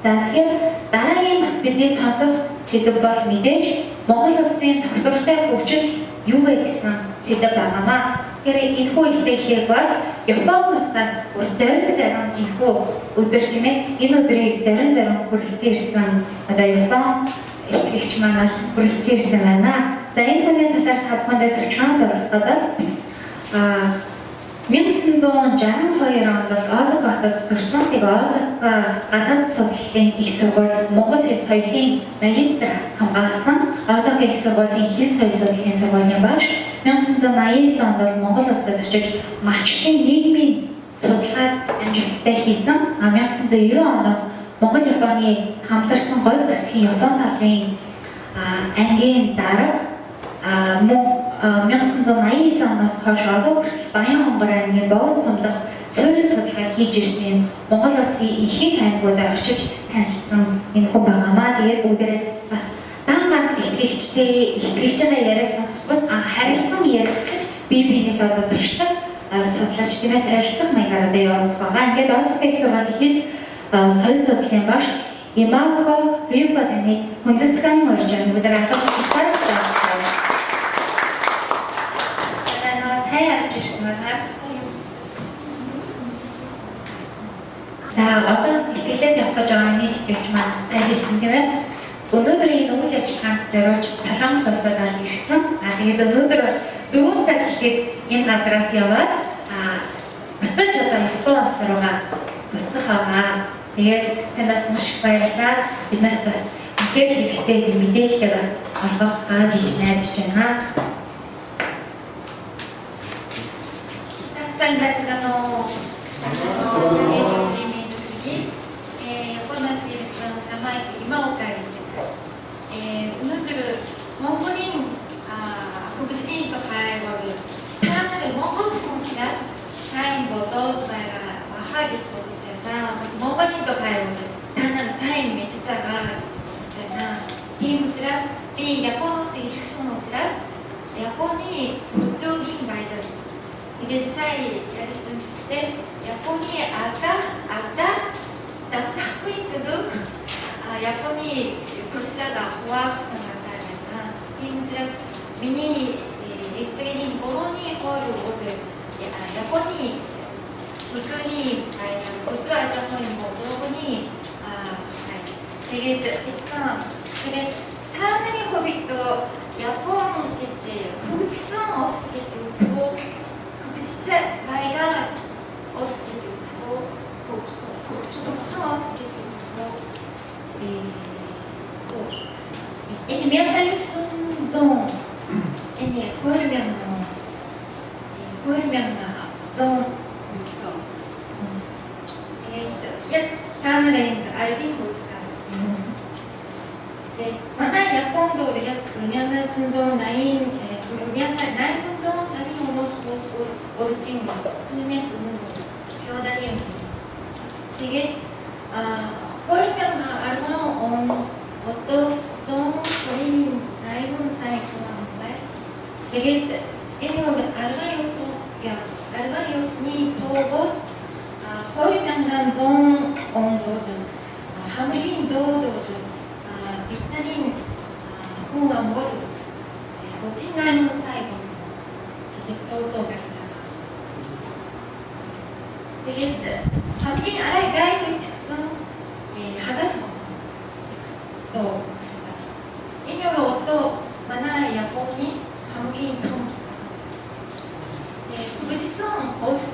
За тэгэхээр дараагийн бас бидний сонсох сэдэв бол мэдээж Монгол улсын тогтвортой хөгжил юу вэ гэсэн сэдэв байнамаа. Тэгэхээр энэхүү илэрхийллийг бол Японы улсаас бүр зарим энэхүү өдөр тийм ээ энэ өдрийг зарим хүрэлцэн ирсэн одоо Япон илтгэгч маань хүрэлцэн ирсэн байна. За энэ хүний талаар та бүхэндээ төвчмөнд болгоход 1962 онд бол Осака хотод төрсөн. Тэгээ Осака гадаад судлалын их сургууль Монгол хэл соёлын магистр хамгаалсан. Осака их сургуулийн хэл соёл судлалын сургуулийн багш 1989 онд бол Монгол улсад очиж малчлалын нийгмийн судалгаад амжилттай хийсэн. 1990 оноос Монгол Японы хамтарсан говь төслийн Япон талын ангийн дарга мөн 1989 оноос хойш одоо хүртэл Баян хонгор аймгийн Богд сумдах суурин судалгаа хийж ирсэн Монгол улсын ихэнх аймагуудаар очиж танилцсан энэ хүн байгаамаа. Тэгээд бүгдээрээ бас дан ганц илтгэгчтэй яриа сонсох бас харилцан ярих гэж биенээс одоо туршлагад судлаач тиймээс харилцах маягаар одоо явагдах байгаа. Ингээд Осака их сургуулийн хэл соёл судлалын багш Имаго Рюкотаны хүндэтгэн орж аймагуудаар албан тушаалаар За одоо сэтгэлээд явах гэж байгаа нийтлэгч маань сайн хэлсэн тийм ээ. Өнөөдрийн энэ үйл ажиллагаанд зориулж Солонгос улсад ирсэн. Тэгээд өнөөдөр 4 цаг ихэд энэ газраас яваад буцаж одоо Япон улс руугаа буцах байгаа. Тэгээд танаас маш их баярлалаа. Бид нарт бас ихээр хэрэгтэй мэдээлэлээ бас олгохаа гэж найдаж байна. Сайн байцгаана уу? 오늘 몽골인 국진 тухайг таанаар монгол хүмүүсээс сайн бодоозмайг хаагч бодож байна. Бас монголын тухайг таанаар сайн мэдж байгаа гэж бодож байна. Тийм учраас би Японоос ирсэн учраас Японы өдөөгийн байдлыг ингээд сайн ярьсан чигтээ Японы давтахгүй гэдэг Японы туршлагаа хуваалцсан байна. Тийм учраас миний эксперимент бороны хоол өдөр Японы өдөөний байдлаа өдөр ажихын бороны тэгээд тэгээд тааны хоббит Япон гэж хөгжсөн улс гэж үздэг. Хөгжсөн байгаад улс гэж үздэг. хөгжсөн улс гэж үздэг. Энэ мянган зон энэ хөрмянга зон яг таанарын ардын хөлсаа. 네, манай Японд яг мянган зон 9 зон оноос орчин түүнээс өмнө феодализм. Тэгээд хөрмянга арман 어떤 좀 소린 나이분 사이 그런데 이게 이거 알바요스니 도고 허리명간 좀 온도도 하물린 도도 비타민 후와 모두 고친나는 사이 이게 도저 같잖아. 이게 하물린 알아야 가이고 측선 하가스 또 인여로 또 만화 야뽕이 감기 통 예, 부부지성 어스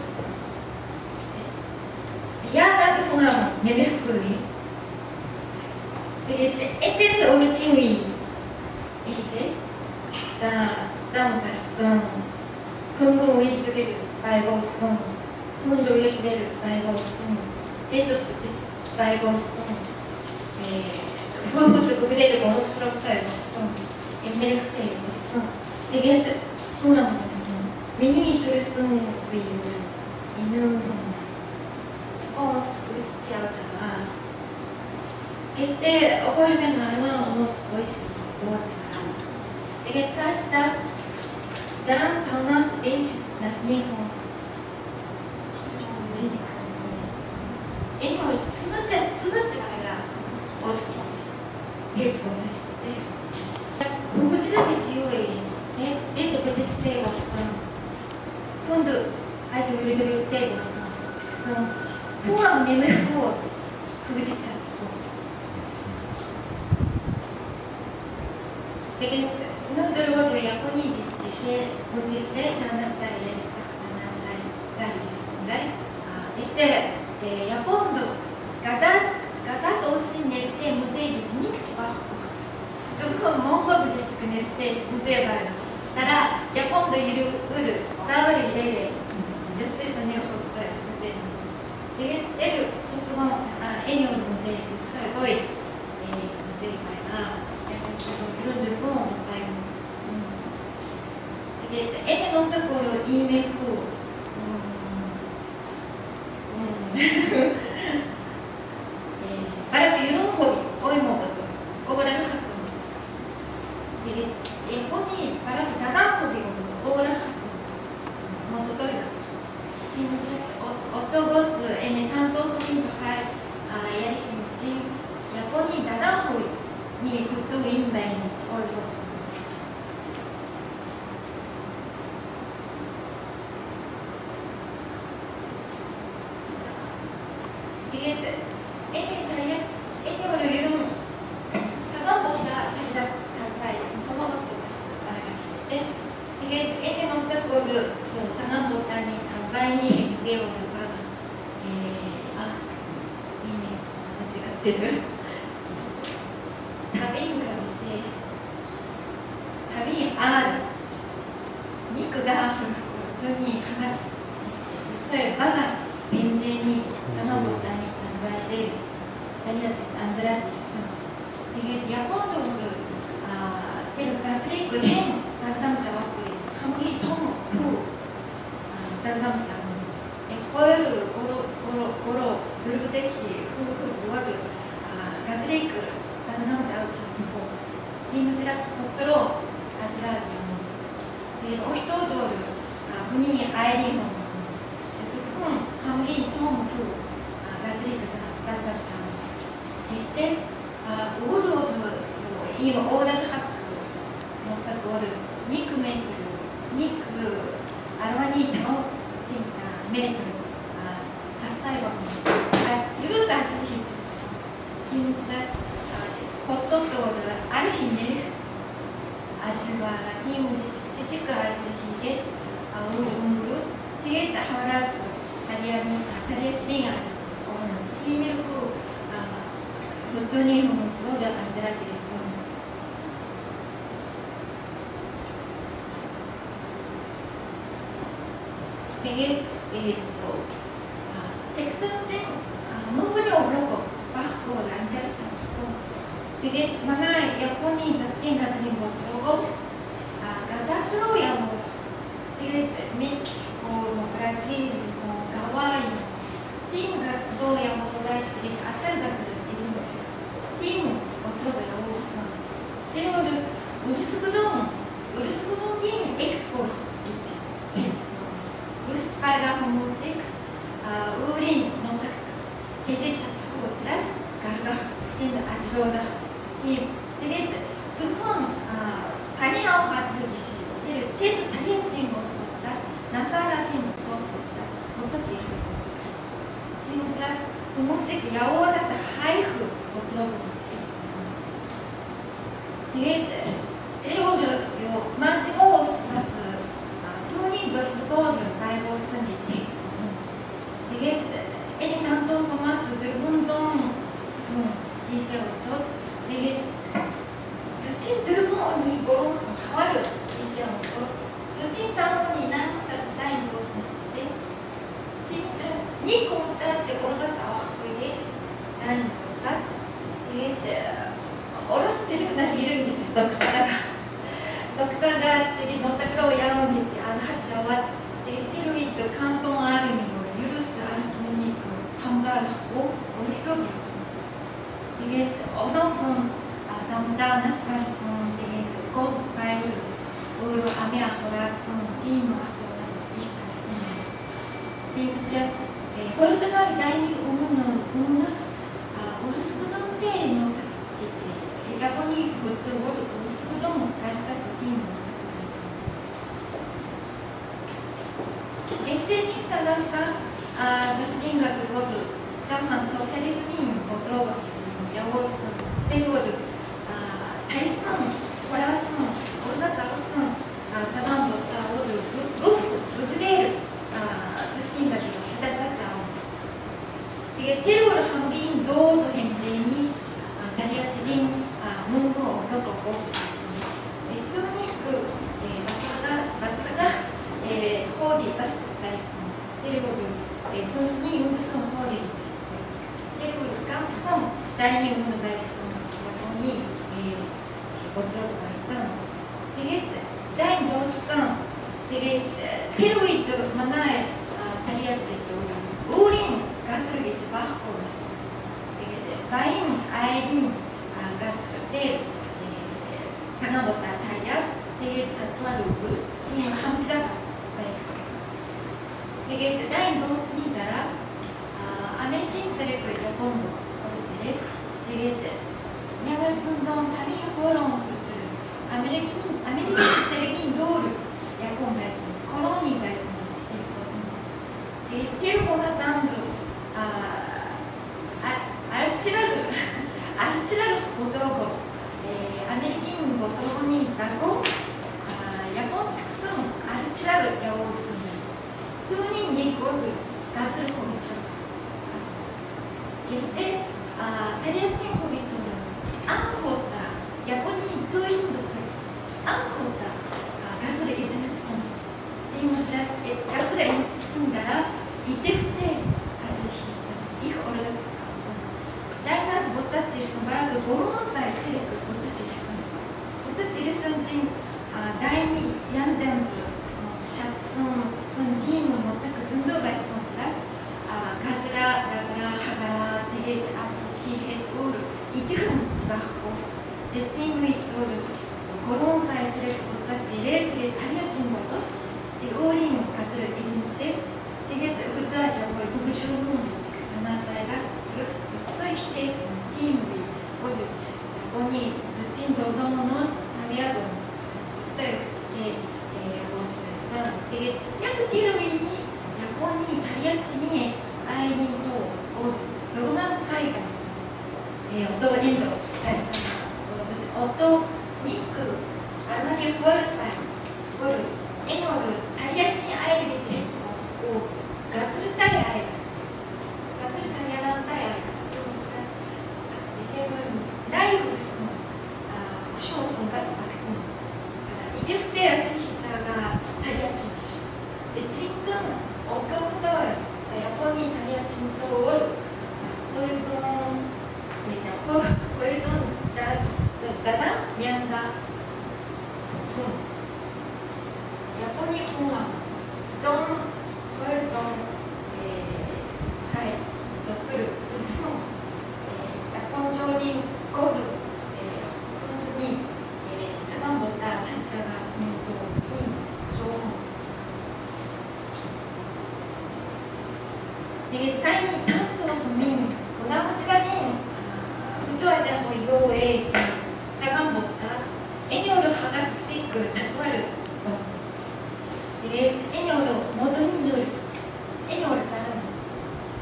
야다도 통하면 예배구이 그게 에테스 오르칭위 이게 자 짬자성 근거 오일 두개를 말고성 근도 오일 두개를 말고성 에도 말고성 예 그것도 그대로 먹음스럽다 읽었어. 인맥스테 읽었어. 되게 궁금한 거 있어. 미니 드레스 위유 이는 우리 지치하잖아. 이때 어울리면 얼마나 오너스 보이시고 뭐잖아. 되게 짜시다. 자랑 방나스 에이시 나스니고 지니까. 이거 수능제가 아니라 아직 우리들이 때고 있어. 지금 풍악 내밀고 부딪혔고. 되게 누들고도 야포니 지시에 본디스에 단합다리에 작성한다리 있습니다. 이때 야폰도 가다 도시 낼때 무제비 지닉치 바고. 조금 몽고도 이렇게 낼때 무제비 바로. 따라 야폰도 이르 자와리 데 요스테서 내려오고 무제비. 되게 때려 도스건 애니오도 무제비 스타일 거의 무제비 바이가. 이런 물건 많이 씁니다. 이게 애니 놓는 거 이메고 바로 이런 거 거의 먹었던 오버를 하고 이게 일본이 바로 다단 호비거든 오버를 하고 모두 도이가서 이무스레스 어떠고스 애니担当 소민도 할 야리히미지 일본이 다단 호비 니 굿도인 매니지 어디로죠? 이게 애니를 이런 자가보다 달다 서먹었을 때 이게 애니 먹다 거를 자가보다니 단발니 임지오를 봐가 이미間違ってる 답이 R肉が普通に剥がすそれバが厳重にそのボタンに考えてダイヤチアンドラティスヤポンドのテルガスリック変ザズガムチャワフハムギトムフザズガムチャホエルゴログルブテキフドワズガスリックザズガムチャウチャニコリムチラスホットロー아지라리아모 되게 어떠도를 분이 아이리노 즉흥 함긴 통후 가스리크사 자자자 이때 우르도 이 오랜 학교 못하고를 니크메트를 니크 아르마니 타오 센터 메트를 사스타이거든요 유로스 아지히죠 김치라스 호토도를 아르히네 아질바가 팀은지 지치크 아질히게 우르 되게 하라스 다리아 진행 아질 팀일고 도토니 홍수가 만들어져 있습니다. 되게 또 백선진 문구리 오르고 바고 란테르창고 되게 많아 야포니 자스킨 가즈린 것으로 가다트로야 뭐 되게 멕시코 뭐 브라질 뭐 가와이 팀 가즈도 야모라 되게 아탈 가즈 이즈미스 팀 어트로가 야오스나 그리고 우르스구동 팀 엑스포르트 있지 우르스파이가 호모색 우린 넌탁 해제차 타고 지라스 가르가 팀 아지로다 되게 두번 자리하고 가지고 계시 되게 다리엔진 모습 지라스 나사라 팀 모습 지라스 모차티 팀 지라스 공공색 야오다 하이프 보트로브 지겠지 되게 때로도 요 만지고스 마스 투니 저도도 라이브 스미지 되게 애니担当 소마스 들본종 이시오죠 되게 두친 들보니 보롱스 하와르 이시오죠 두친 타모니 난사 타임 보스스 때 팀스레스 니코타치 오르가츠 아와쿠이게 나인 도사 이게 어렸을 때 이름이 적다가 되게 너타크로 야노미치 아하치와 되게 테루이트 칸톤 아르미로 유루스 아르토니크 한가하고 우리 효기였습니다. 이게 어성분 잠다나스 말씀 되게 고가이를 우르 아메아호라슨 팀 아소나 이익했습니다. 이부지라스 포르투갈 다이니 우무누스 우르스구동 때의 있지 야포니 그것도 우르스구동 갈타 그 팀 있습니다. este nicht terasa das Ding also zaman sosyalizmin kontrolsi yavosın period taysan korasın orada zavasın zaman botta odu bugdel das Ding also hidatacağım 테러를 한국인 도도 현재니 다리아치린 문구 어려고 보였습니다. 또니 그 마트가 호디 바스가 있습니다. 그리고 분순이 운두선 호디지. 그리고 깜짝 다이닝 문구가 있습니다. 여기 못 들어가 있어. 이게 다인 도스선 되게 테러이도 만나에 다리아치도 우린 가스를 이제 막고 있어요. 바인 아이린 가스를 때 장아보다 다이아 되게 다투아루그 이 함지라가 있어요. 이게 다인 도스니다라 아메리칸 세력의 일본도 어디지? 되게 명예 순정 다민 호롱 프루트 아메리칸 세력인 도를 일본 가스 콜로니 가스 페루가 잔도 알치라를 보도록 아메리칸 보도록이 있다고 일본 측은 알치라를 여우습니다. 투닝이 모두 가즈를 호비처럼 갔습니다. 그때 다리아친 호비토는 안호다 일본이 투인도들 안호다 가즈를 이즈했습니다. 이 가즈를 이즈했습니다. 이때부터 아주 힘있어. 이거 오래갔어. 다이나스 보짜치리슨 바라그 고론사의 체력을 보짜치리슨. 보짜치리슨 진 다이니 얀젠즈 샷슨 디무 못하고 증도바이슨 지라스 가즈라 하가라 되게 아주 히에스우르 이때는 지바하고 데팅의 고론사의 체력을 보짜치리 되게 다리아친 거서 오린 가즈를 이진세 되게 그때죠. 거의 부부주는 사나다가 이거 스토이치스 팀이 모두 본이 두친 도도노스 타비아도 스토이치게 모치면서 되게 약 이름이 일본이 다리아치니 아이린도 모두 결혼한 사이가 있어요. 어떤 인도 다리아치 어떤 니크 아르마게 헐사이 헐 에노르 다리아치 아이들이 제일 가스를 따야 해. 가스를 따야 해. 그리고 제가 이제는 라이브를 쓰면 쿠션을 가스 받고 이게 그때 아직 기자가 다리아침시. 근데 지금 어떤 것도 일본이 다리아침도 홀손 이제 홀손 나다 미안가 일본이 공항 좀 거기서 사이 너트를 지금 일본적인 거드 훈순이 차관보다 발자가 또 좋은 되게 사인이 탄도스민 그다음 시간에 운동하지 않고 이거에 차관보다 애니어를 하나씩 다투하를 되게 애니어로 모든 일을 애니어를 잘하는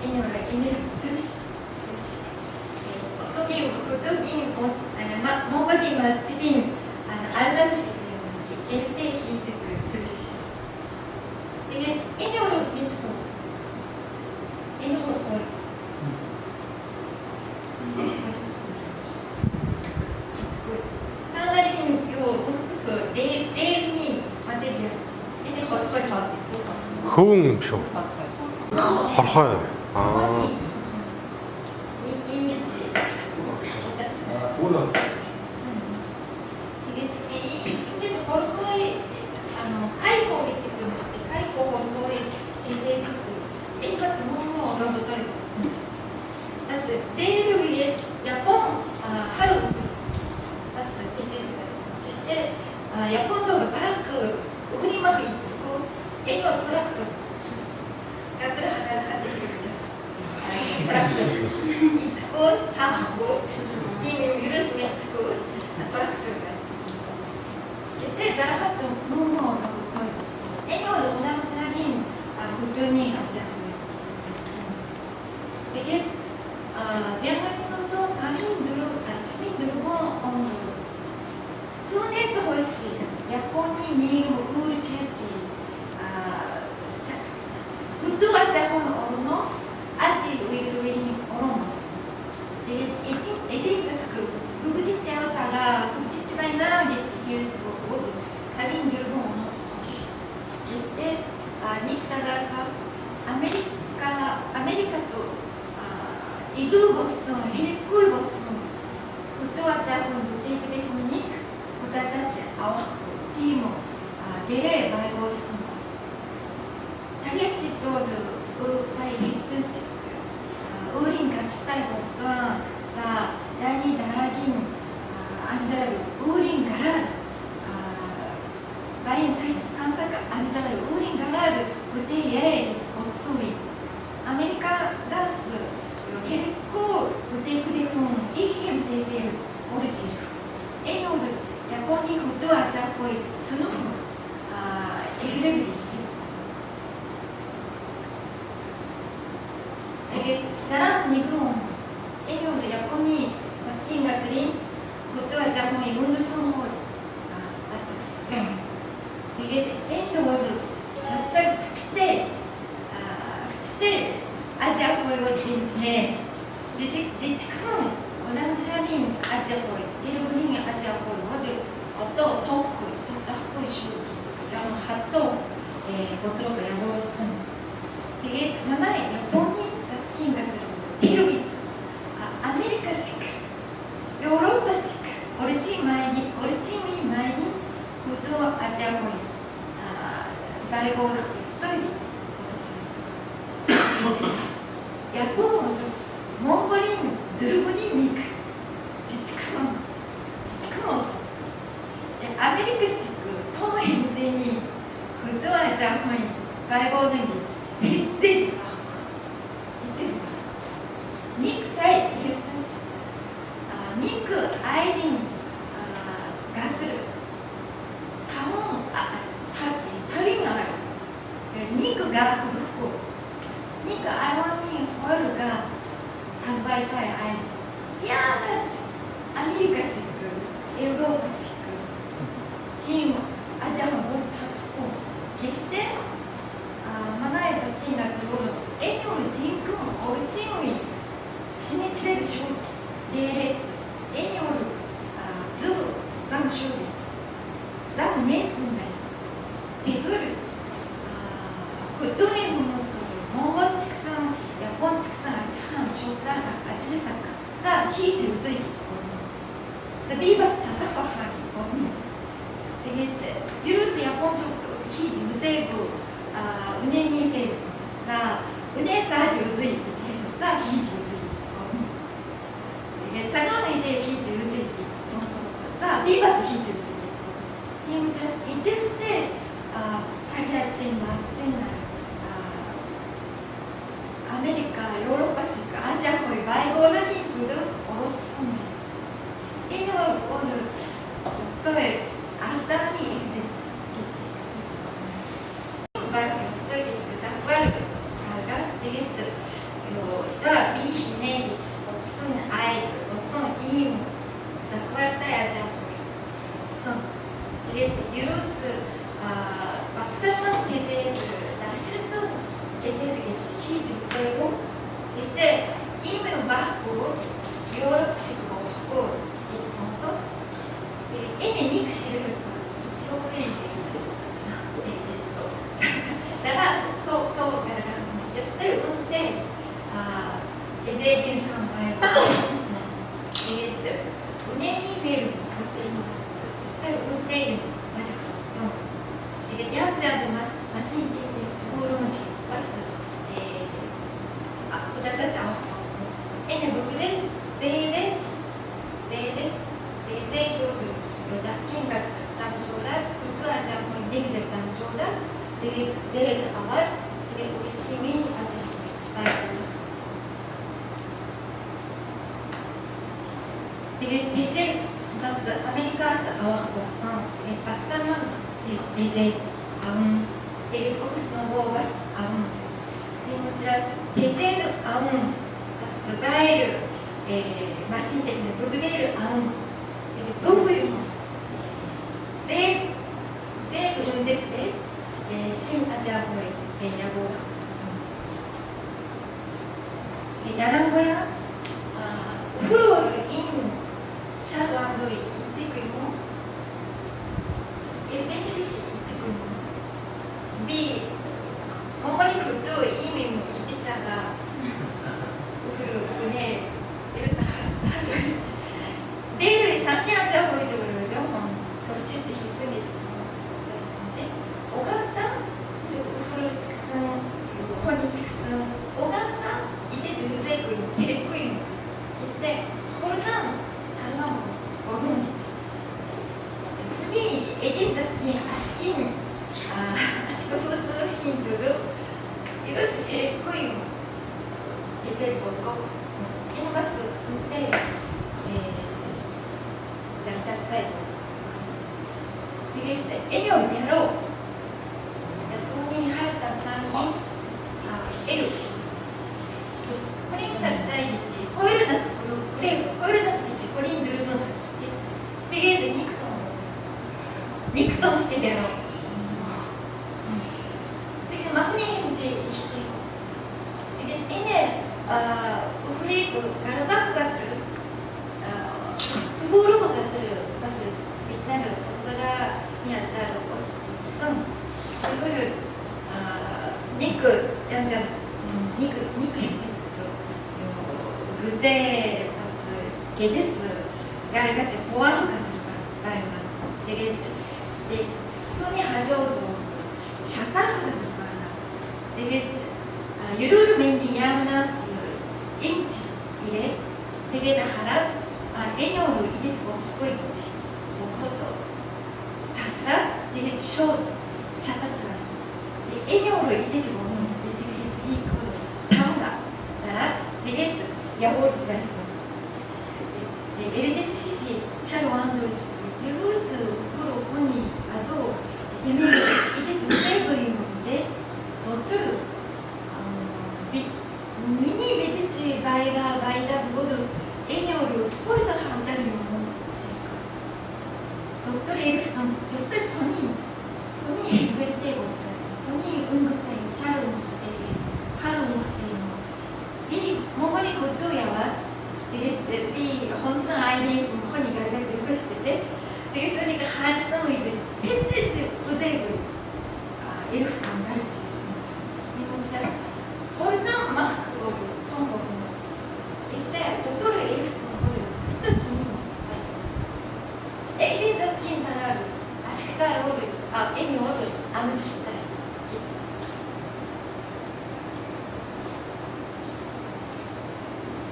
애니어를 인을 들으시 어떻게 뭔가 맛집인 알다시 일대 히드를 들으시 되게 애니어로 믿고 애니어로 거의 하나님 요 모습 내일이 마테리얼 애니 거의 다 흥쇼 헐헐 아 이미지 뭐다? 이게 이게 저걸 거의 카이코 이렇게 때문에 카이코 거의 이제 인파스 너무 어려워져 있습니다. 그래서 내일을 위해 일본 하루 봤어 이제가 있어. 그때 일본도 바라크 우리막 있고 애니어 트랙터 가즈를 하나 하지. 트랙터 있고 사하고 팀이 유르스면 있고 트랙터가 있습니다. 그때 자라하던 너무 어려워 보였어. 애니어를 원하는 사람이 그때 아자 혼 오르노스 아지 윌드 윌링 오르노스 되게 에딘스크 부부지치아오 차가 부부지치바이나 게치길 모두 가빈 들고 오노스 혹시 그때 닉타가서 아메리카 또 이두 버슨 힐꿀 버슨 부뚜아자 혼 부테이크데 코미닉 보다다치 아와크 티모 게레 바이보스 타게치 또드 사이 리스시 우린 가스타이 버슨 자 다니 다라긴 안드라루 우린 가라드 바인 타이스 탄사카 안드라루 우린 가라드 부테이에 버츠위 아메리카 가스 헬코 부테이크데폰 이힘 제빌 오리지르 에노드 야포니 부뚜아자 호이 수누 에르레드리 이게 자랑 니그온 에뇨드 야포니 자스킨 가스린 부뚜아자 호이 운두스노 호이 아따 이게 에뇨드 야스타이 붙이때 아지아 호이를 진지해 지직한 원앙차린 아지아 호이 일본인 아지아 호이 모두 어떤 토크 도사하고 있슈 장 핫도 보트로가 야고스는 이게 하나의 야포니 자스킨 가스로 디루기 아메리카식 요로파식 오리지미 마이긴 부도 아지아 호이 바이고 스토리지 야포는 몽골인 드르브니닉 지치크모스 아메리카식 토마 햄제니 부뚜아자 호이 바이고는 ヘッゼジバニクサイヘルスニクアイディンガスルタモンタリンアルニクがフルフコニクアワニンホイルがタズバイカイアイいやーだちアメリカシックエウローパシックティームアジアのボルチャットコ決してマナエザスキンガズゴルエニョルジンクンオルチムイシネチレルシュービツデーレスエニョルズブザムシュービツザムネスンダイテブルフットネフムスモンゴチクサンヤポンチクサンハンショートラガアジルサカザヒージウズイキツボンザビーバスチャタファハキツボンでゲってユルスヤポンチョクヒージウゼグウネニフェルザウネサージウズイザヒージウズイザガネでヒージウズイそもそもザビーバスヒージウズイティームジャイテフテパリアチンマッチンナアメリカヨーロッパシカアジアホイバイゴーラヒントゥルオロツメイノーオルストエアルタニエフデチバイオストエザクワルがディレットザビーヒネリチオツンアイドオトンイームザクワルタヤジャホイオツンディレットユルスバクサマンデジェルダシルソンデジェルゲチヒージウセゴそしてイームのバッグをヨーロッパシクをこうゲチソンソエネニクシル1億円でだからとガラガラよして運転エゼリンさんはやっぱりですねウネニフェルムをしていますそして運転までますヤンズヤズマシンティブトゥーロンジバスプダタチャワハスエネブクデゼイデゼイドゥジャスキンガズタムチョーダウクアジャコンデビデタムチョーダゼイアワデオリチミアジアバイオデジェガスアメリカスアワハボスタンパクサンマンデジェアウンデボクスノボーバスアウンこちらデジェルアウンガスガエルマシンテクのブグデールアウンブグユンゼーブジュンですね新アジアホイヤゴーハクス 야간 거야? 프로 인 샤워도 있고 일테니시시 있고 비 어머니 그것도 이미 뭐 있잖아. 그 은혜 이래서 하루 내일 3년 전부터 그러죠. 그러실 때 힘쓰게 있었지. 오가상 프로 직선 혼이 직선 오가상 이제 주세고 데리고 이때 홀랑 달랑 어떤 거지. 흔히 에딘 자스킨 아시킨 아시코 후드 힌트도 이것을 데리고 이제 뭐고 인바스 때 잘잘잘 되게 애녀로 본인이 할 당당히 애로 코린 살다이지 호일나스 그래 호일나스이지 코린 누르던 살지 되게 닉톤してるやろ되게 막 흔히 이제 이시대 되게 얘네 우리 그 가루가스를 부부로가스를 빛나는 속도가 이하자로 어찌선 그걸 니크 양자 니크 했어요. 그제 바스 게데스 가르가치 호아히 가스를 봐요. 되게 손이 하죠도 샤타하 가스를 봐요. 되게 유로르 멘디 야무나스 임치 이래 되게 하라 애녀로 이제 뭐 하고 있지 뭐 하도 다스라 되게 쇼 샤타치 왔어. 애녀로 이제 뭐 하는 되게 이거 다음가 나라 되게 야오르지 왔어. LDCC 샤로 안도시 유로스 프로 혼이 아도 예매 이제 좀 세그림인데 너들 미니 베티치 바이가 바이다 모두 애녀로 홀더 한다는 거 도토리 에르프턴 요스테 소니 에르베르테 고츠라스 소니 응급대 샤르운데 하루운데 이 몽골이 고토야와 되게 이 혼선 아이디 몽골이 가르가지고 그랬을 되게 그러니까 한성 의들 펜지지 우세고 에르프턴 가르치고 있습니다. 이거 진짜 홀더 마스크로 통보는 이때 도토리 에르프턴 진짜 손이 에이딘 자스킨 타라르 아시크다 요도 에미 오도 아무치다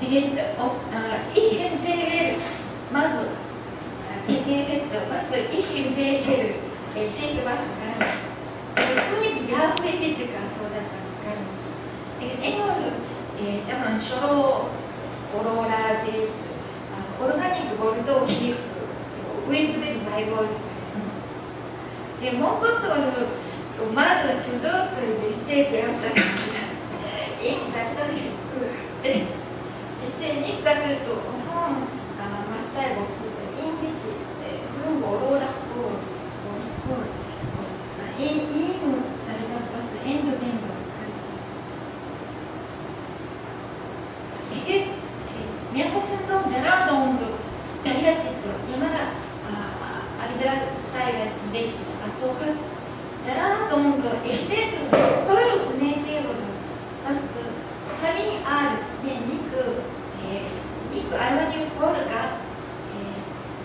이게 이 현재를 마저 이제 버스 이 현재를 시스 박스가 토닉 야후에티가 소다가 이게 애널 약간 쇼로 오로라 데 오르가닉 볼도 히 윈드백 바이벌즈 있습니다. 몽골도 마드 주도들 시제 계약자가 이 작가들이 그 이때 니까지도 어성 마스터에 먹고 인비지 그런 거 오로라고 이 자리다 버스 엔도덴도 이게 미얀코스도 제라동도 다이아치도 이마가 아비드라타이베스인데 아소하 제라동도 에테도 호이로 운행되고 버스 타밍 아르 니크 알마니 호르가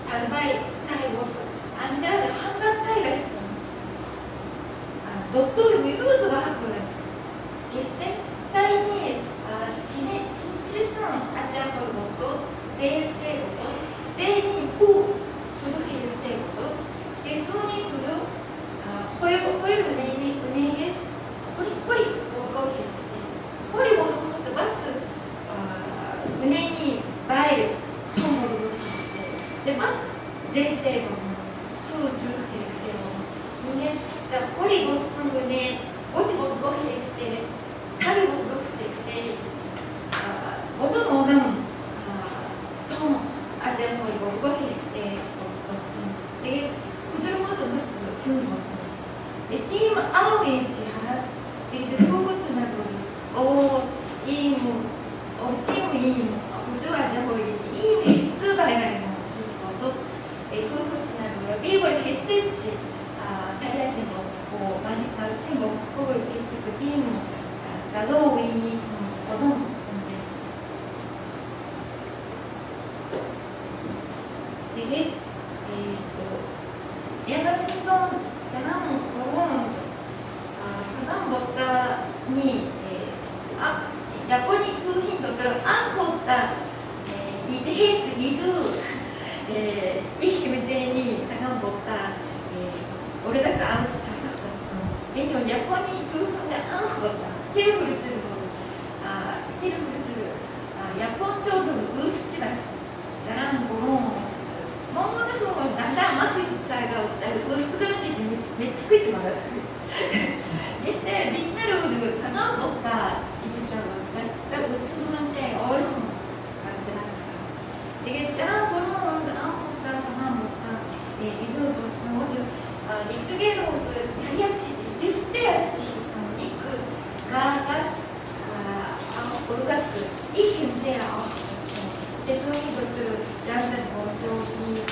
달바이 타이고 안드라드 한가 타이베스 도토리 위루스가 하고 있어. 그때 사이니 신칠성 아지아고 먹고 제일 때부터 제일 후 구독해줄 때부터 이 돈이 구독 호일 은행에서 호리 먹고 할 때 호리 먹고 할 버스 은행이 바이 통으로 데 버스 제일 때 후 구독해줄 때 은행 호리 버스 은행 어찌 먹고 할 때 다리 먹고 할 때 모든 통 아재 거의 먹고 할 때 버스 되게 부드러워도 버스 큰 버스 팀 아우게지 하나 이게 그것도 나고 이뭐 올지우인 우두아자 보이지 이 쯔바이가이 이지고도 에프쿠트나로 비골 헤트치 다리아치 먹고 마치 먹고 이렇게 그 팀 자도우인이 어떤 것인데 되게 얘가 신동 장한 그런 장한 먹다니 야포니 투 힌트로 안 먹다 이데스 이두 이 문제니 장한 먹다 우리가 아무치 잡았어. 왜냐면 야포니 투 힌트 안 먹다 테르프루트로 야폰 쪽도 우스치 났어. 자랑 보러 먹는 거 난다 마크지차가 어차피 우스그런지 매트크지 말았다. 이때 밑내로 장한 먹다 이지차가 어차피 우스그런데 어이구 만들어. 되게 자랑 보러 안 먹다 장한 먹다 이들 무슨 모두 립두개로 무슨 다리아치 립대야치 있어. 립그 가가스 오르가스 이 현재야 대통령이 것들 양산 원동이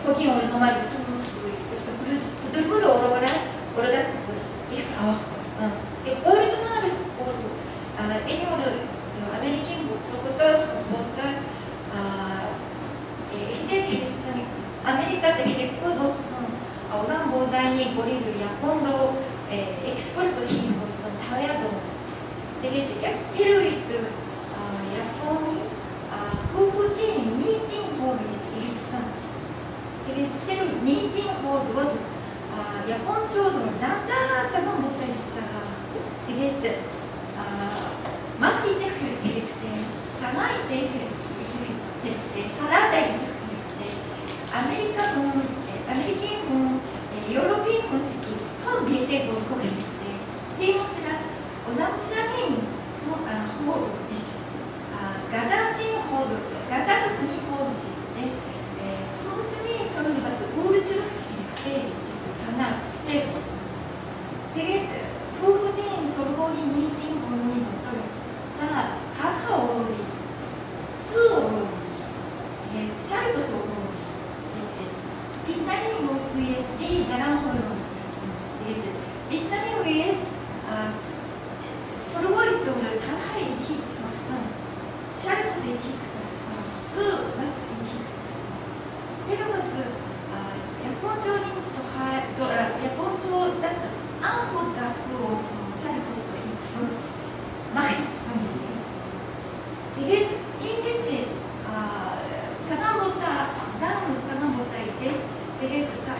호기용을 도마를 그래서 부들부를 오르가스 이 호르드나를 보고 애니모를 아메리칸 못부터 히데리스는 아메리카 때 그것은 오단 보다니 고리를 야폰으로 엑스포트 힘 것은 다야도 되게 테루이트 야폰이 후후팀 미팅 홀이 있어. 되게 테루 미팅 홀도 야폰 쪽으로 난다 작은 못할 있잖아. 되게 마히데 그렇게 상하이데 그렇게 살아다 이렇게 아메리칸 군 유럽인 군식이 한 비대 볼거 같은데 테이머치라스 오남치라닌 호드 가다틴 호드 가다도 흔히 호드시인데 프로스니 저는 봤어 우르주로 이렇게 사나 붙이대 봤어. 되게 후후딘 솔고리 미팅 본이 어떤 자 다사 오로리 수 오로리 샤르토스 오로리 빛나는 vs 이 자랑 호르몬 있습니다. 빛나는 vs 솔고리토를 다사이 힉스 왔어. 샤르토스의 힉스 왔어. 수 마스 이 힉스 왔어. 테르머스 야폰초だとアンホガスをシャルトスいつ毎日되게 인기지 장한보다 다음 장한보다 이때 되게 그자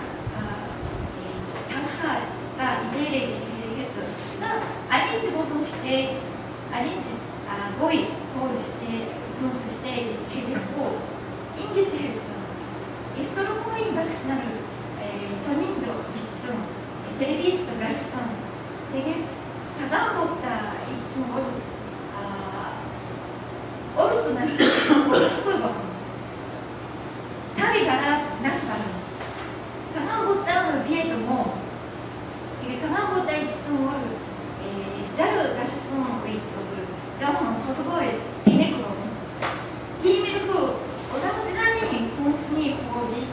다가 이대를 이제 했던 자 아닌지 보통 시대 아닌지 고이 고이 시대 크로스 시대 이제 했고 인기지 했어 입소로 고이 박스나리 손님도 있어 텔레비스도 있어 되게 장한보다 있어 오르토 나스聞こえば다리가 나스바는 장한보다 비에도 뭐 이게 장한보다 있으면 자르 갈수록 있거든 저는 도서고에 디네크로는 이미르후 오다무지라니 본순이 호지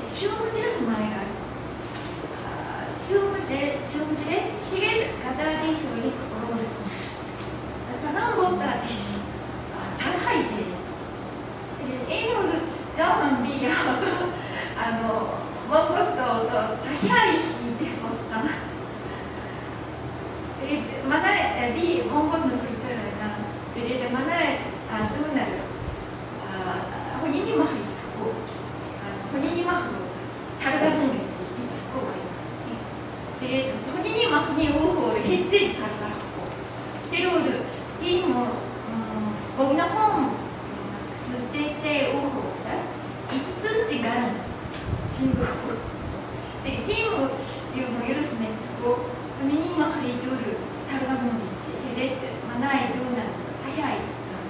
시험부지를前がある시험부지에 되게 가다디 소리 걸어오스 장한보다 비시 다가이대 애니모도 저만 비교하고 먹은 것도 다히아이 히데 보스다 만화에 비 몽골도 불더라나 그래도 만화에 누나를 혼인이 막 있고 혼인이 막 다르다는 거지 있고 그래도 혼인이 막 우호를 했지 다르다고 때로도 팀 거기나 홈 수제 때 우호 지라스 이순지가 친구고 되게 팀 유로스면 두고 본인이 막 리뷰를 다루가 보는 거지 근데 만화에 누나 다이아이 있잖아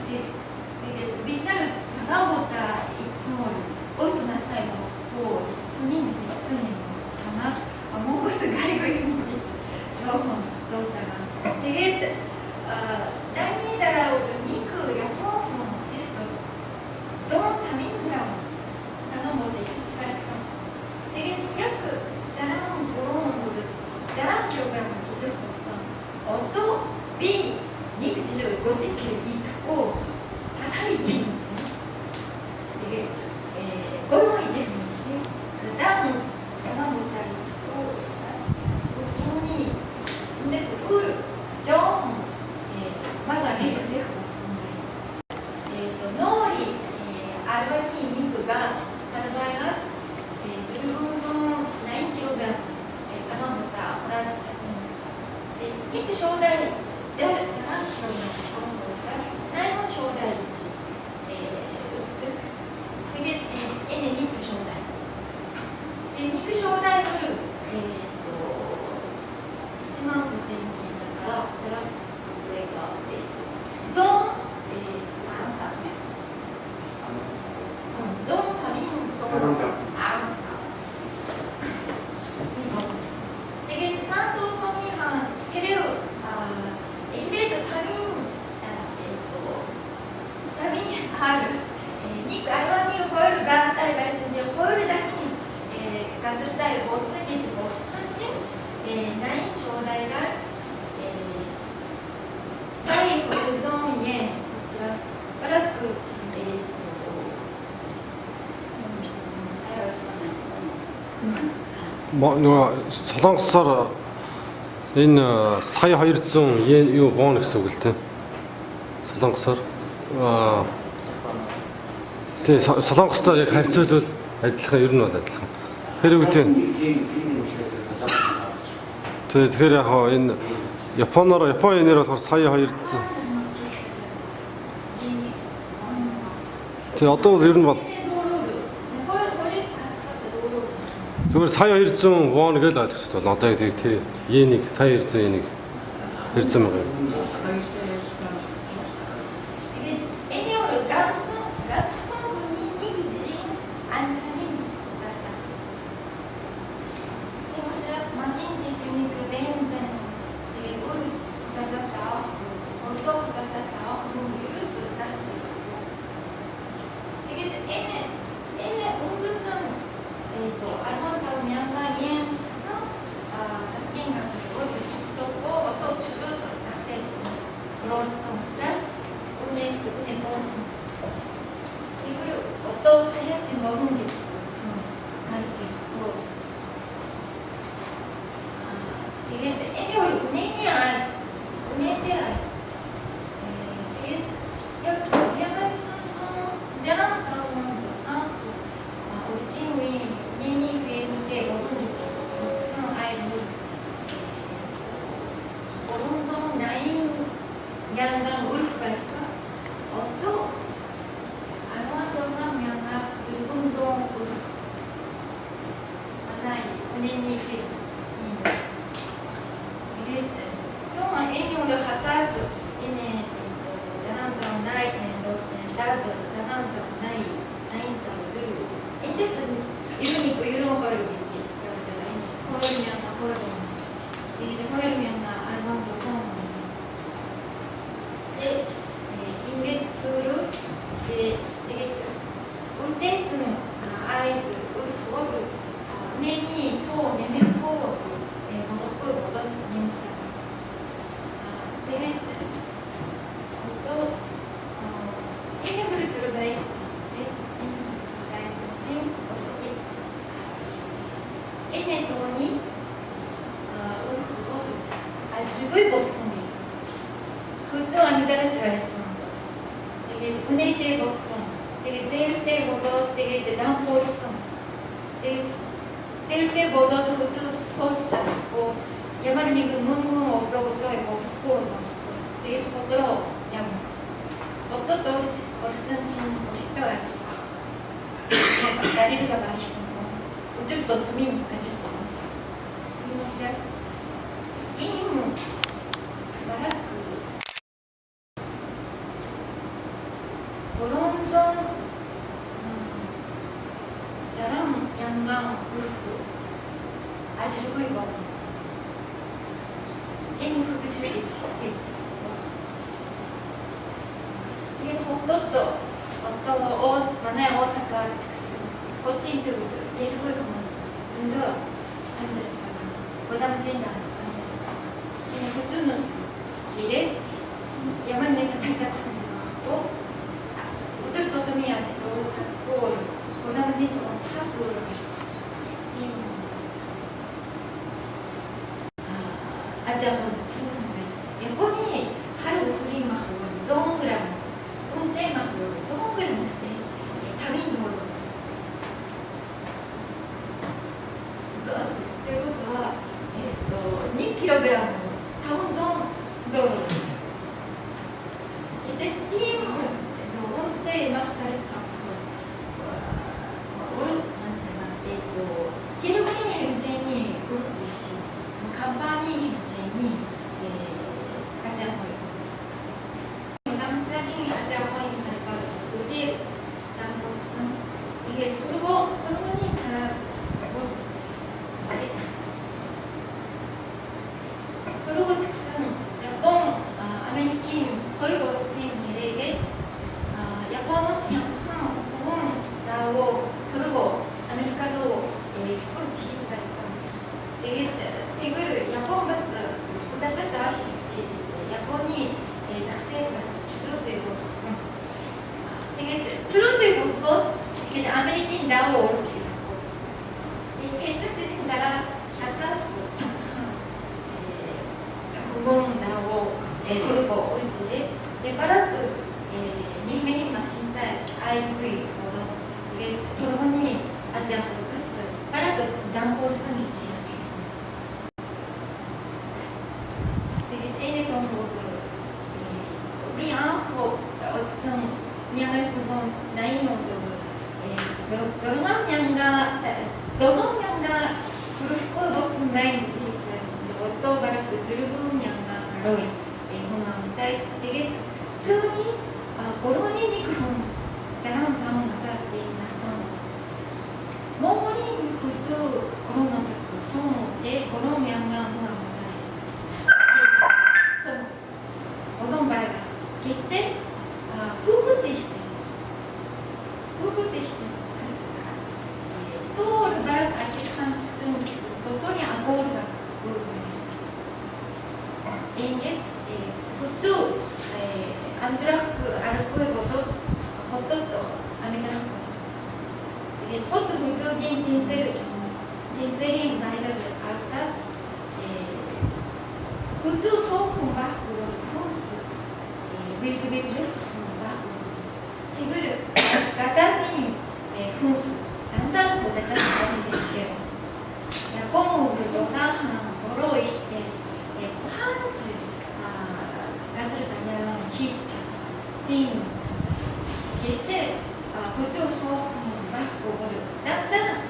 되게 민나를 장한보다 익스모를 오르토나 스타일 먹고 손님 있으면 사나 몽골도 가리고 있는 거지 저 3kg 이득 벌써 어떤 B 육지를 50kg 이득고 다 살이 되는지 이게 골망이 되는지 그다음 생각보다 이득고 부분이 근데 좀 마가 되고 있습니다.脳裏アルバニー肉が食べます。分存 9kg ザマンボタホラチチャク肉小大じゃ何 kg のコンボを使う内の小大1薄くで肉小大肉小大の1万5000人だからこれがゾーンゾーンタミンと担当ソミハンヘレオタミンある肉アルバニーホイルがタイバイスンジホイルだけにガズルタイボスニチボスンチナイン小大がサイホルゾンイエンこちらバラックнөгөө солонгосоор энэ сая 200 yen юу боон гэсэн үг л дээ. Солонгосоор тий солонгостой яг харьцуулбал адилхан ер нь бол адилхан. Тэр үг тий. Тэгэхээр яг энэ Япон yenээр болохоор сая 200. Тий одоо ер нь бол зүгээр сая 200 вон гэж ойлгож байна. Одоо яг тий йенийг сая 200 йенийг 200 мянга. Hotin to Delaware, Zindo, and the Godam Jinda, and the 아지아 호주인데 야포니 하루 프리마하고 zongram 운転마하고 zongramして旅に乗るということは、2kg タウンゾン道路でティームの運転マされちゃう게르마니 현재니 그룹이시 컴퍼니 현재니 아지아 호이스 남자들이 아지아 호이스가 어디 남북선 이게 그리고니 다 그리고 즉슨 일본 아메리칸 호이버스인들에게 일본어 시험 부분 나오 그리고 아메리카도 엑스포트 기지가 있어. 이게 대구를 야본 버스 우다가 자기 이제 야본이 작세 버스 주도되고 있어. 이게 주도되고 이게 아메리칸 나오 오르지. 이 페이트진 나라 하타스 공공 나오 그리고 오르지. 네바라트 니메니 마신다 아이브이 그래서 이게 결혼이 아지아 버스 빠르게 단골성이 제일 중요해요. 애니서 우리 아고 어떤 명에서 나이노도 저런양가 너동양가 그룹 버스 나인지 어떤 바라고 들으면양가 바로 혼나온다. 이게 돈이 고로니 그런 잘한 방을 사서 있는 몽골인 그도 그런 것도 성에 그런 명령을 못해. 어떤 말가決して夫婦でして通るバラが感じするんですけど、とにアゴールが夫婦に演劇그것도 안드라크 알코올보다 헛도도 아메드라크 이게 헛도 무드긴 딘젤이 나이다를 알까 그것도 소품 바꾸고 프로스 윌드비블 바꾸고 이걸 가다닌 군수 남다른보다 잘하는 게 야뽕우도 나한 뭐로 이때 한지 가지를 다녀 히지차 팀決して그것도 소품 바꾸고 남다른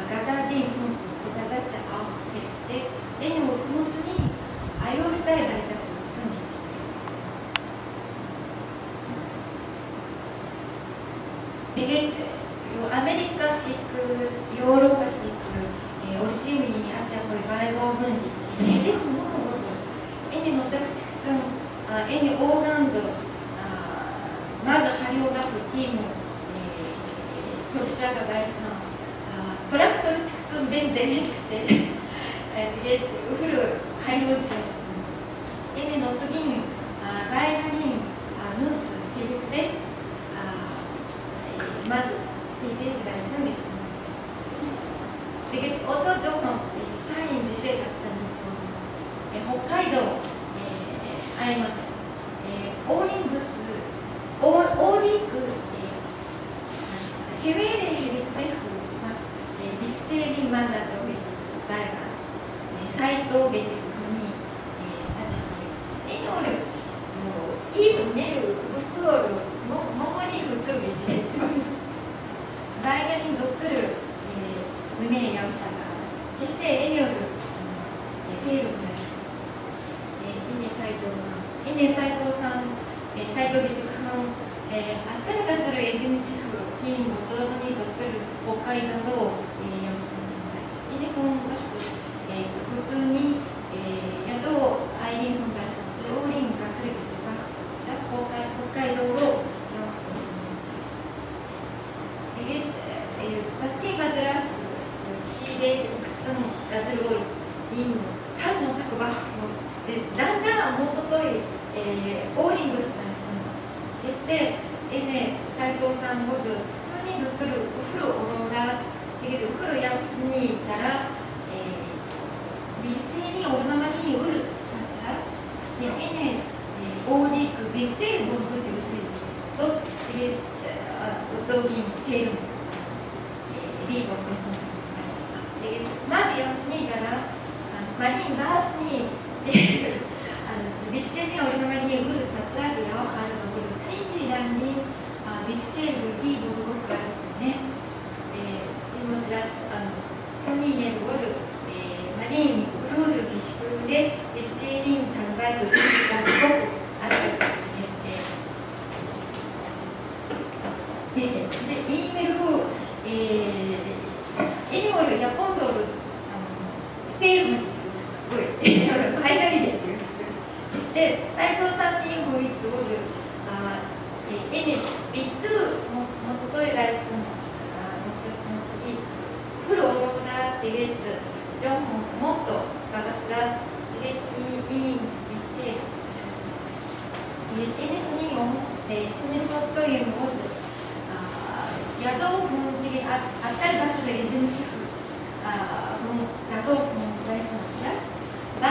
가다닌 군수 그다같이 때 애니 군수니 아이올다에 말다고 무슨 얘기지? 이게 아메리카식 요로파식 오리지미 아시아의 바이오분리지 애니 그거도 애니 노닥직슨 애니 오난도 마가 하려다고 팀 러시아가 발산 트랙터를 직선 벤젠했을 이게 우후를 하려지 애니 노트긴 바이나닌 누츠 해릭대まず페이지가 있습니다. 되게 어떤 조금 사인 지시에 갔다는 점, 홋카이도 아이마트 오링부스 오리그 해외의 해리크데프 밀제리 만나죠. 다이가 사이토 베리크니 아직 애니오를 이 분야를 북어로 몽골이 북어 매치했죠. 바이나린 도크를 은혜의 양차가決して 애니오를 페이로 이네 사이토산 사이토 베리크는 아따라가즈를 에즈미시크로 팀 모토니 도크를 홋카이도로 양습니다. 이네 공부스 그것이 야도 아이린 공부스 오린 가스를北海道をですね。이게 자스틴 가즈라스 시대 옥슨 가즈로 인 탄노 타쿠바 단단 모토토이 오링부스였습니다. 그때 에네 사이토산 모두 토니 도토르 우프로 오로라 이게 우프로 야스니 따라 밀치니 오르나마니 울バースに出るビルチェルに折り止まりにウルツァツラギラオハルのウルシンジランにビルチェルビーボードゴフがあるのねイモチラストミーネルウォルマリーンウルールギシクでビルチェリンタルバイブルがゴフあるとで、イーメルフ、エニモル、ヤポンドル、ペールの列を作る、ファイナリ列を作る。そして、斉藤さんにホイットをエネ、ビットゥ、もとといらすの、フローローダーテレット、ジョンモット、バガスガ、イーン、ビチェル、エネフにも、そのこというもの야도 분들이 아탈바스를 이즘시고 나도 말씀하시라 방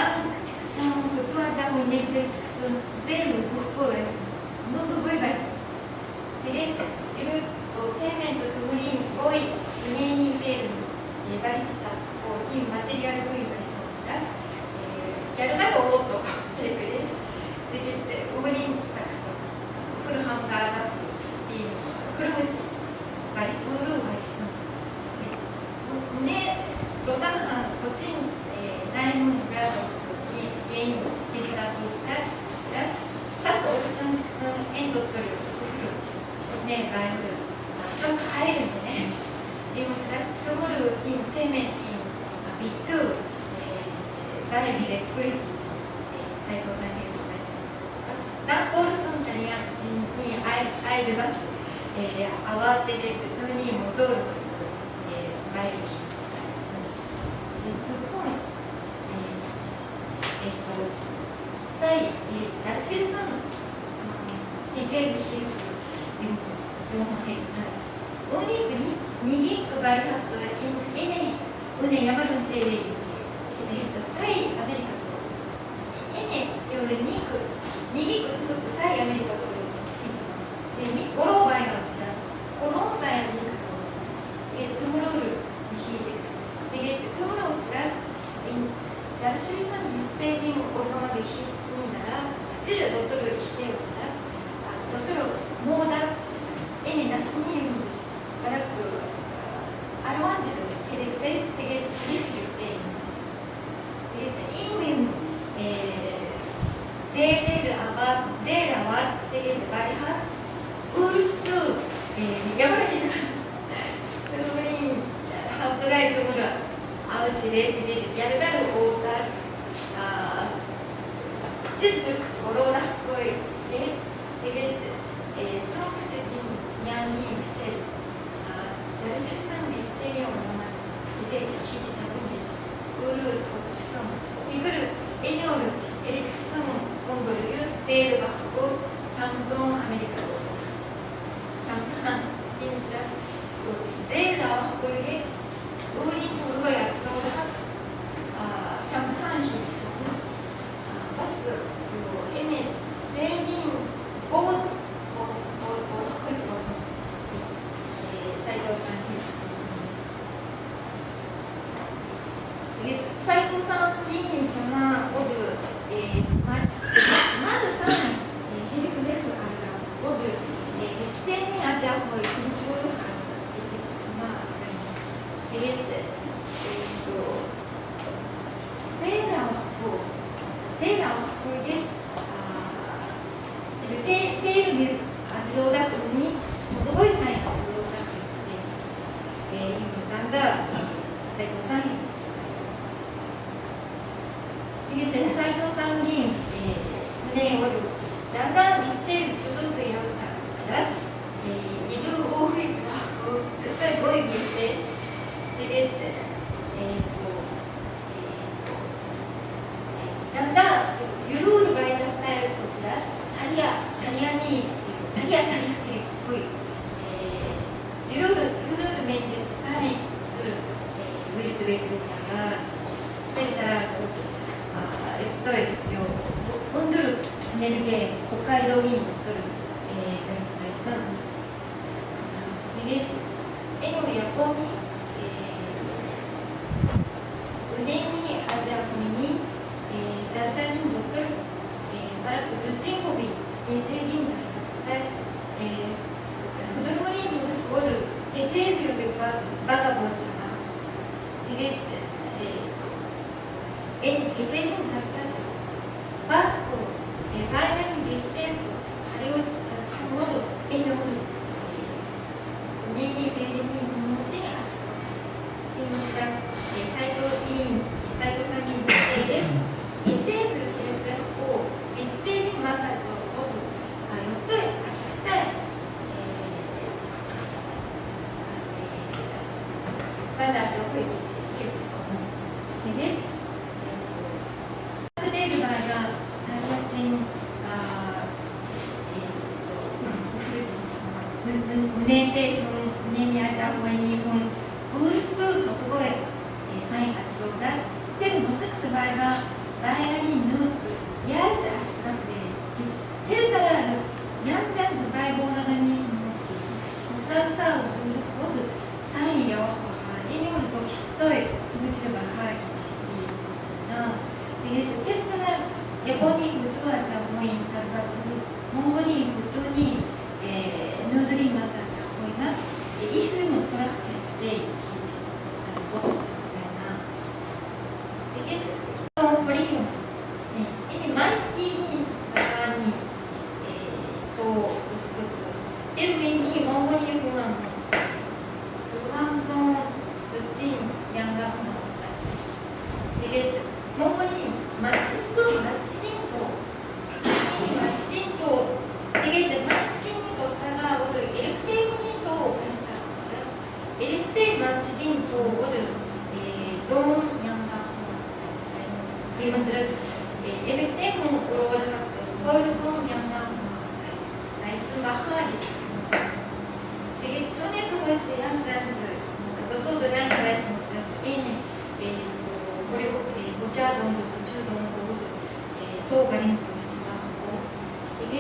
측성 도표하자고 이내들 측선 제일 국보였어 문부의 말씀 그게 이루스 체면도 두물인 거의 은행이 되는 예발치자고 이 마테리얼을 구입 말씀하시라 야르다로 오토 그래 되게 우린 싹 후르함가다 이 그러면서バリウルーが있어ね、ドタンハン、コチン、ナイムン、ブラドス、ゲイン、デフラトゥタ、サス、オルスン、チクスン、エンドというクフル、ね、バイフル、サス入るのね。でも、トゥムル、イン、セメン、イン、ビットゥ、バイビレ、クイッチ、斉藤さんに打ちます。ダンポールスンタリアン人にアイルバス。慌ててトゥに戻る前にします。ダルシルさん、デジェルヒル、情報です。お肉に逃げくばりはと、エネ、ウネヤマルンテレビジ、サイアメリカと、エネより肉、逃げくつぶつサイアメリカと、ゴローバイのチラス、ゴロンサイの肉と、トムロールに引いてくる。トムローチラス、ダルシーさんのゼーリンオルガマルヒスになら、フチルドトル否定をチラス、ドトルモーダ、エネナスニウムス、バラク、アルワンジド、ヘデクテ、テゲシリフィルテインウィン、ゼーデルアバ、ゼーラワ、テゲルバリハス、ウールストゥ、ヤバラヒル、トゥーリン、ハウトライトムラ、アウチレ、ヤルダル、オータ、クチルトゥルクチ、オローラフコイ、スンプチキン、ニャンギン、フチェル、ヤルシスン、ビチェリオン、ヒジェリ、ヒチチャブンベチ、ウール、ソツスン、イブル、エニョール、エリクスン、モンゴル、ユルス、ゼール、バハコ、タンゾン、アメリカ。ゼーダーを運んで、ウーリンとウーヤチのハキャンタンヒスチョン、バス、エメ、ゼーリン、ボード、ボード、白地の斉藤さんにです。斉藤さんにそのオド、マルさん、ヘリフデフあるが、オド、実践にアジアホイ、空中が出てますが、ゼーラを運んで、ペールで味をだくに、ほどぼいさんや味をだくに来ています。今、だんだん斉藤さんにします。斉藤さんに、胸をだんだんリスチェール、ちょっとよっちゃう。이두 오후이지가 스타일 보이기 때 되게だんだん 유로를 바이다 스타일 고치라 다리아니 다리아 보이 유로를 멘트 사이스 우리도 웨크자가 때리다라 에스토이 요 온도를 내리게北海道に エニョルヤポニ、ウネにアジアコミに 진급이 대체인 자리인데 부드러운 모습을 대체비를 막아보잖아. 이게 애니 대체인 자리다. 바고 파이널인 디스텐트 하리올치자 스모도 애노도 네니 베리니 무슨 아시고 이모스가 사이토 상인 대체です。대체비를 대체비 막아줘. 요스토에 아시다. 만나 적고 있지. 이게 그대로 말가 달라진 은혜대 은혜미 아자고니 우르스도 그거에 사인 가지고가 근데 못했던 말가 나이가니 누지 야지 아시다는데 테르타라는 양장즈 바이보나가니 도스라자 우주 모두 사인이요. 이름을 좀 시도에 무지를 말하기지 이 거잖아. 이게 테르타라 일본이 무도하자 모인 사람 몽골이 무도니 누들이 맞아자 모이나스 이 흐름을 수락할 때 이지ことな。이게 또 버리고 이 마스키니 사람이 또 우스부터 일본이 몽골이 공항 조강성 루친 양강 나왔다. 이게 몽골이 마치딘도 이게 마스키니 속다가 오늘 일대군이 또 발전했어. 일대 마치딘도 오늘 좀 양강 나왔다. 이건 들었어. 일대군 오늘 헐좀 양강 나이스 마하리. 이게 돈에서 벌써 양산스 또 그냥 말씀드렸어. 그리고 모자동도 부추동도 또 가린 거 이게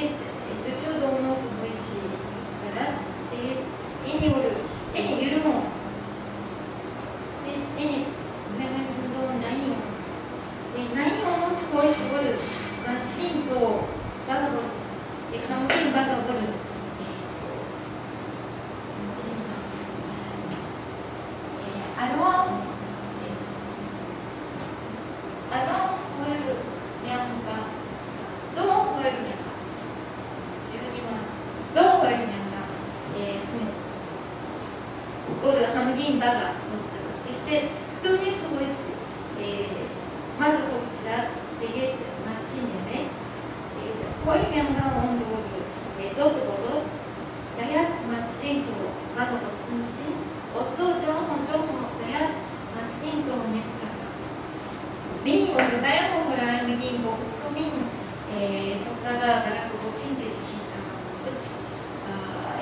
부추동의 스무이시라 이게 애니 유르모 애니 내가 순서 나이온 스무이시를 마침도 바가보 한국인 바가보를 한국인 바가 있잖아. 돈이 쓰고 있어. 마도 혹시라 되게 마치는데 허리면과 온도도 저도도 다야 마친도 마도 벗은지 어떤 정도 다야 마친도 냈잖아. 빈 오늘 다양한 미긴 뭐 소민 속다가 가라고 고친지 있잖아. 그치?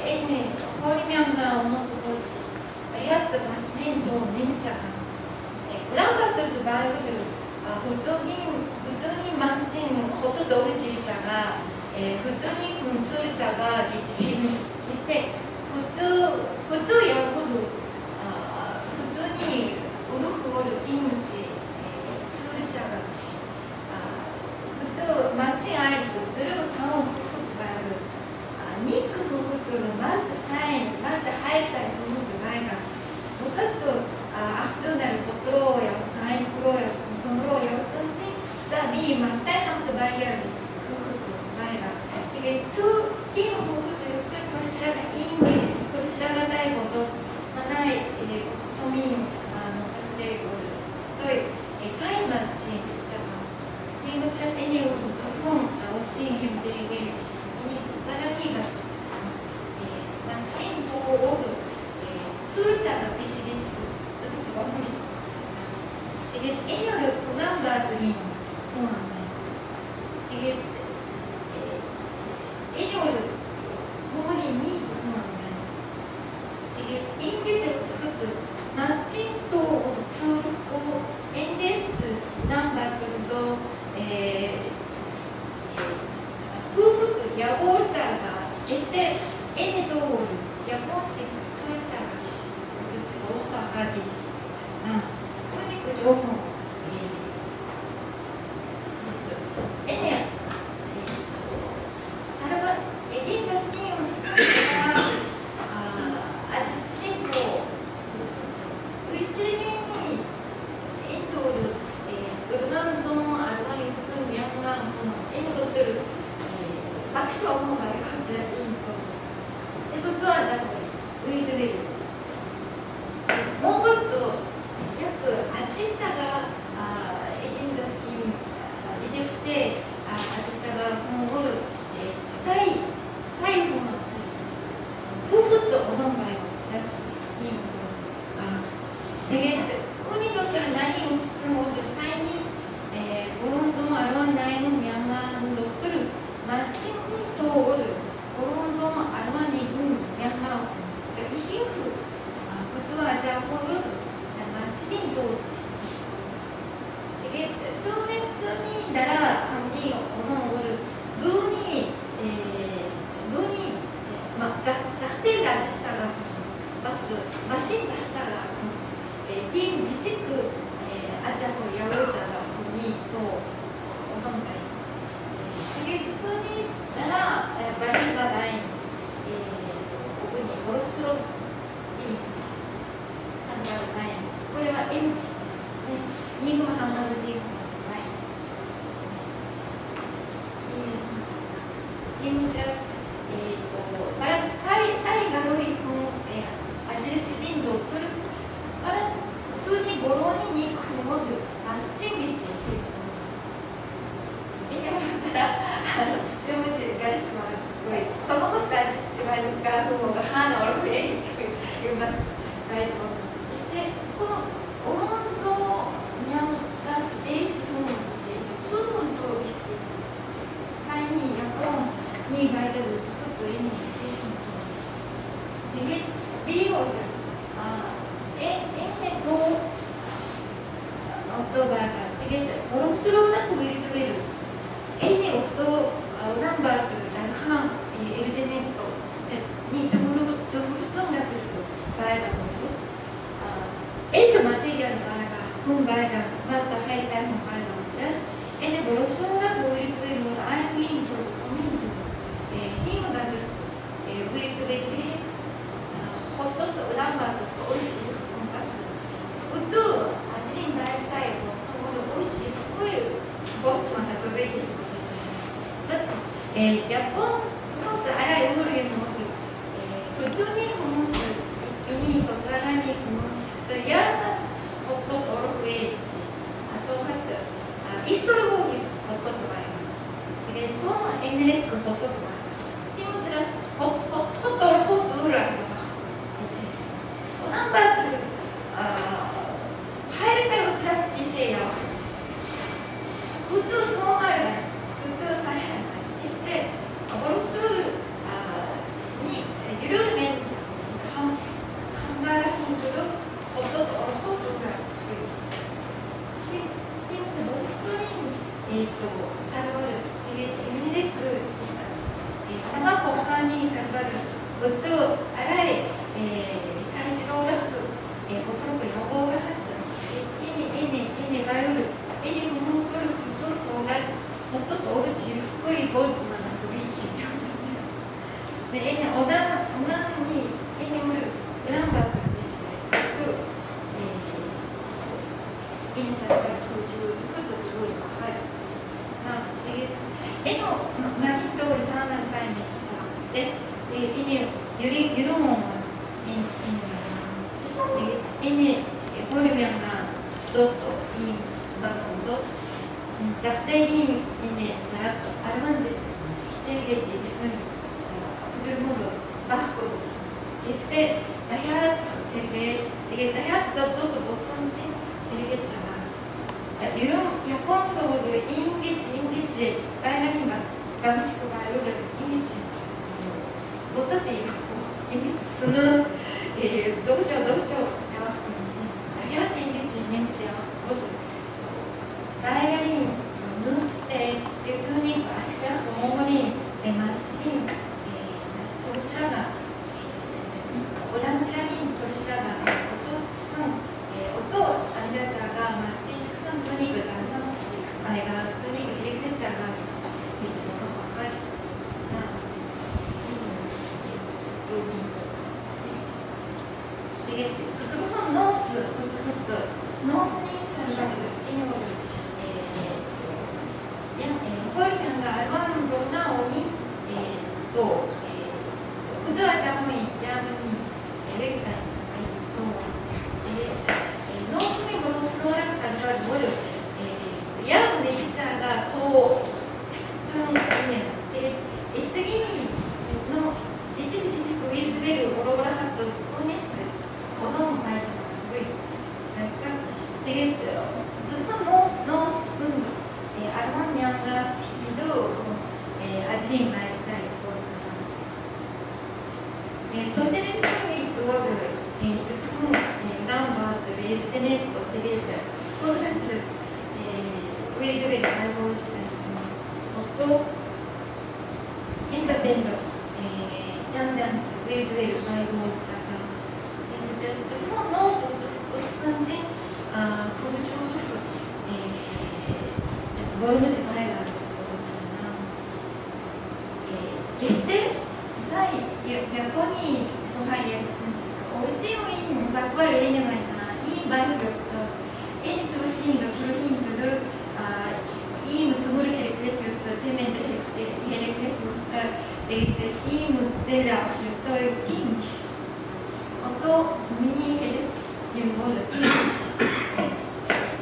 애는 허리면과 온도 쓰고 있어.やっぱ町人と眠っちゃう裏がとると場合はフットに町人ほとんどうちりちゃがフットにつるちゃが一変してフットやぶるフットにうるふおるいむちつるちゃがしフット町あいとドルブタウンフットがある肉のフットのマルタサインマルタ入ったりフット前がSatu ahdu dari kontrol yang sain pro yang sumro yang senci tapi mastai ham terbayar hukum bayar. Jadi tu ini hukum tu itu tersirat ini tersirat dari kotor mana somin notakde setoi sain macam secara ini macam ini untuk semua usin himjeri geris ini sekarang ni dah sukses macam tu 술자가 비슷해지고 어쨌든 어떤 게 이게 애녀를 고난받으니 공항에 이게 애녀를 모리니 공항에 이게 인계적으로 저것도 마침도 줄고 엔데스 고난받으도夫婦と 야보자가 이때 애녀도 야보식 술자가 오빠가 있잖아. 그러니까 조금 애냐 私は思う場合はこちらでいいと思います。で、フットワージャンウィードベル。モンゴルと約8茶がエディンザスキンイデフテ8茶がモンゴル最後の夫婦とお存在を散らすいいことなんですが、で、国とったら何をつもと際にゴロンゾンアロンナイムミャンガンドットルマッチンに通るゴロンゾンアロンニグミャンガンイヒフことはじゃあこういう街にどうちでトゥーネットにだら半におのおるブーにまあザテルがちっちゃがバシンザしちゃがティン自治区アジアホヤウチャがにとおのんばいで普通にだらバリがない奥にゴロスロにこれは M 値ですね。ニグマハンダルジームですね。M 値はバラサイガロイフンアジルチリンドトルバラ普通にゴロにニクフモドアチンビチペチモ見てもらったらシュムチガリチマその後したチバイがフモがハーナオルフエリって言います。ガリチマでこのオロンゾニャンダスデイシフンチツーンとリシティチサイニーヤコンにガイダルツフットエミチフンとリシでビーオーズエメとオットバーガーでオロスローナフウィルトウェルエネオットナンバーとダルハンエルデメントにドブルソンがするとバーガーのエルマテリアルバーガー、フンバーガー、マルタハイタイフンバーガーをずらす。エルボロソーラグウィルトウェルのアイリント、ソミント、ティームガズル、ウィルトウェルで、ホットとウランバートとオリジンフンパス。ウッド、アジリンバイタイ、ボスモド、オリジンフクイ、ボッチマンとベイズのやつ。ヤポンのスアライウルユのモド、フットニーフモス、イニーソトラガニーフモス。やホットとオルフエッジ、そうはってイストルボギホットとかでトンエネレックホットとかティムズラスホットオルホスウラとかナンバーとハイレタウツラスティシェヤオフですフットソーマルフットサイハイしてボロスルにゆるめんハンバーラヒントルホットとホスがで、その人にサルバル、ユニレック、卵ハニーサルバル、ウッド、アライ、サイジローダフ、ボトロク、ヤボーガハット、エネバイオル、エネフムーソルフとソーガル、ホットとオルチル、福井ボーチマナとビーキージャンで、エネオダに、エネムル、ウランバーク、インサイド空中フットすごい入る絵のマリンドールターナルサイメッチャーでユロモンがイネホルミャンがゾッとインバゴンとザフゼリンイネマラコアルマンジキチェゲティスンフドゥルモドバフコですでダヒャーツセレゲダヒャーツザゾッとボッサンチセレゲチャーユロヤポンドウズインゲチバイラニバガムシクバイウルインゲチボツチインゲチスヌどうしようヤワフンジダヒャーテインゲチネムチヤボズバイラリンヌーツテユトゥニンアシカラフモモリンマルチリントルシラガオランジラリントルシラガオトウチクスンオトアンダチャがマッチトニグザンナマシあれがトニグ入れてちゃうが一番が入るなでウツブフンノースウツフットノースにサルバルイノルホイミャンがアルワンゾナオにと、그동안 장모이 야문이 웹사이트 있어. 노스미 모노 스로락사가 뭐를 야문 렉처가 더 직승이네. SBの実ウィルドベルオロゴラハットウネスオゾンマイジのグイツラスでズフノースノースフンドアルマンミャンガスリドアジリンマイタイコーチャソーシャリズムウィットワズズフンナンバーとレールテネットテレータフォーダスルウィルドベルアイボーチです音エンターテインドヤンジャンスウェルドウェルマイボーチャーズフォンノースウツスンジフルジョーフボルムチマイガールチボーチャーナゲステサイヤコニートハイヤルスンシオルチウィンザクワルエネマイナインバイブヨストエントゥシンドプルヒントルイームトムルヘレクレフュストゼメントヘレクレフュストイームゼラユストイティンシあとミニヘルユンボルティンシ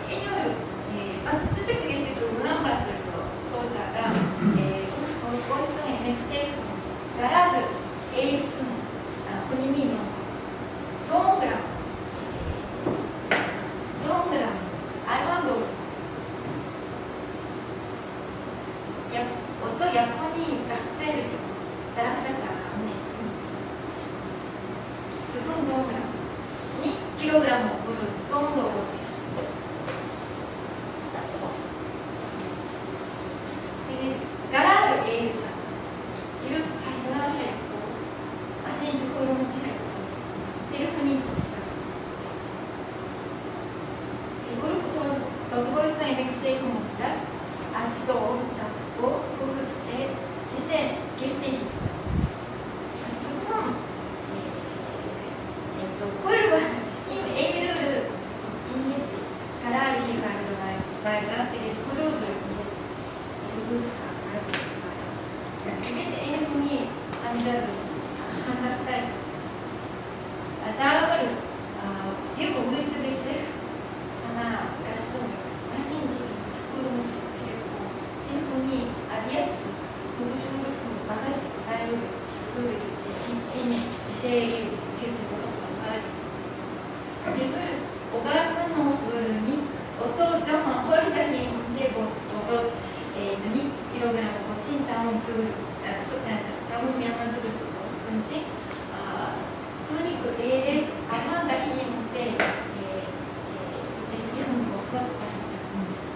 エニョルあと続けてくるナンバーというとそうちゃがボイスンエメクテフガラールエイルスンホニニーノスゾーングラムアイワンドル音ヤポニーザフツェルザラフタチャーねズフンゾーングラム2キログラムを超えるゾーンドロですガラールエールチャーイルスサイガーヘルコアシントコロムチヘルコテルフニートシタゴルフとドズゴイスンエメクテイクモツダスアジトオルチャーを工夫してそしてゲルティヒツチャズフンコイルは今エールイメージカラーリヒガルドバイバーテレクルーズイメージルグースカールグスカーでエネフにアミダルハンダスタイプザーバルユムウィルトベクレフサナガスンマシンディクルムチテレフにアビアスフグチュールフバガジガイルスクールエネジシェイルヘルチボロバガジでくるオガースノースブルに音ジョマンホイルダヒンでボス音2キログラムコチンタウンクルタウンミャンマントゥルボスンチトゥニクレーレアマンダヒンで日本語スコッツされちゃうんです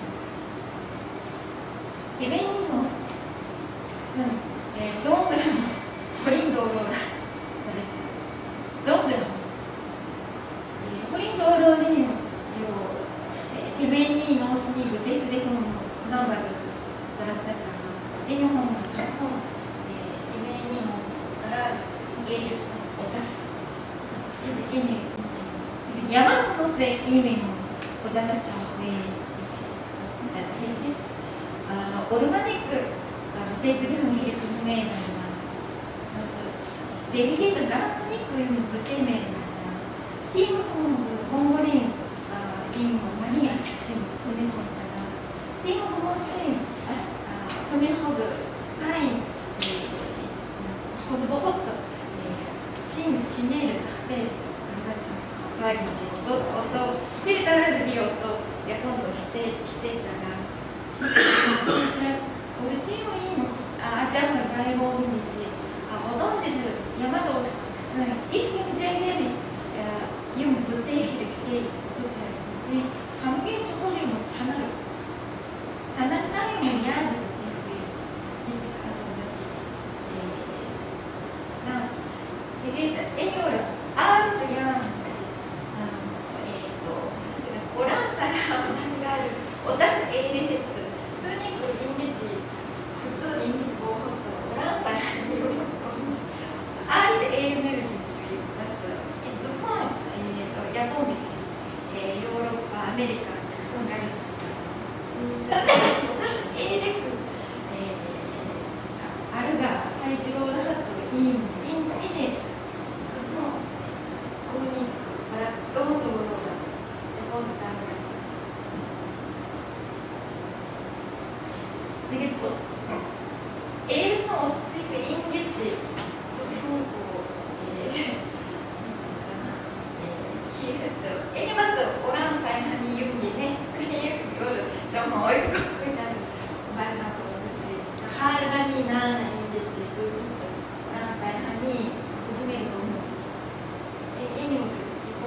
ヘベニノスゾーングラムホリンドオローラザレツゾーングラムホリンドオローリンテベニノスニブデフデフンナンバルザラタチャンデニョホンのチャンホンテベニノスからゲールスを出す山のせイメのおだたちゃんオルガニックテープで踏み入れるメールなまずデリケートガーツニックユムブテメールなティームホンゴリンインマニアシクシムソメホンチャがティームホンセンソメホドサインホドボホットシンシネールザフセールガチャバーギジオトテルタラルリオとヤコンドヒチェチャがオルチームインアジアムバイボール道おどんじる山がおすちくすんイフンジェメリユンブテーヒルキテイチコトチャスンジハムゲンチョホリムチャナルナイムヤージブテーヒルアソンダティチなエニオラアールとヤーンチオランサがマンガールおたすエーレ Elson otsik ingeci zufung Elmas orang saya hani yung gini yun 정말 어이가 그냥 말하고 그렇지 하르가니 나나 ingeci zufung orang saya hani 웃음이 너무 이니 뭐 이번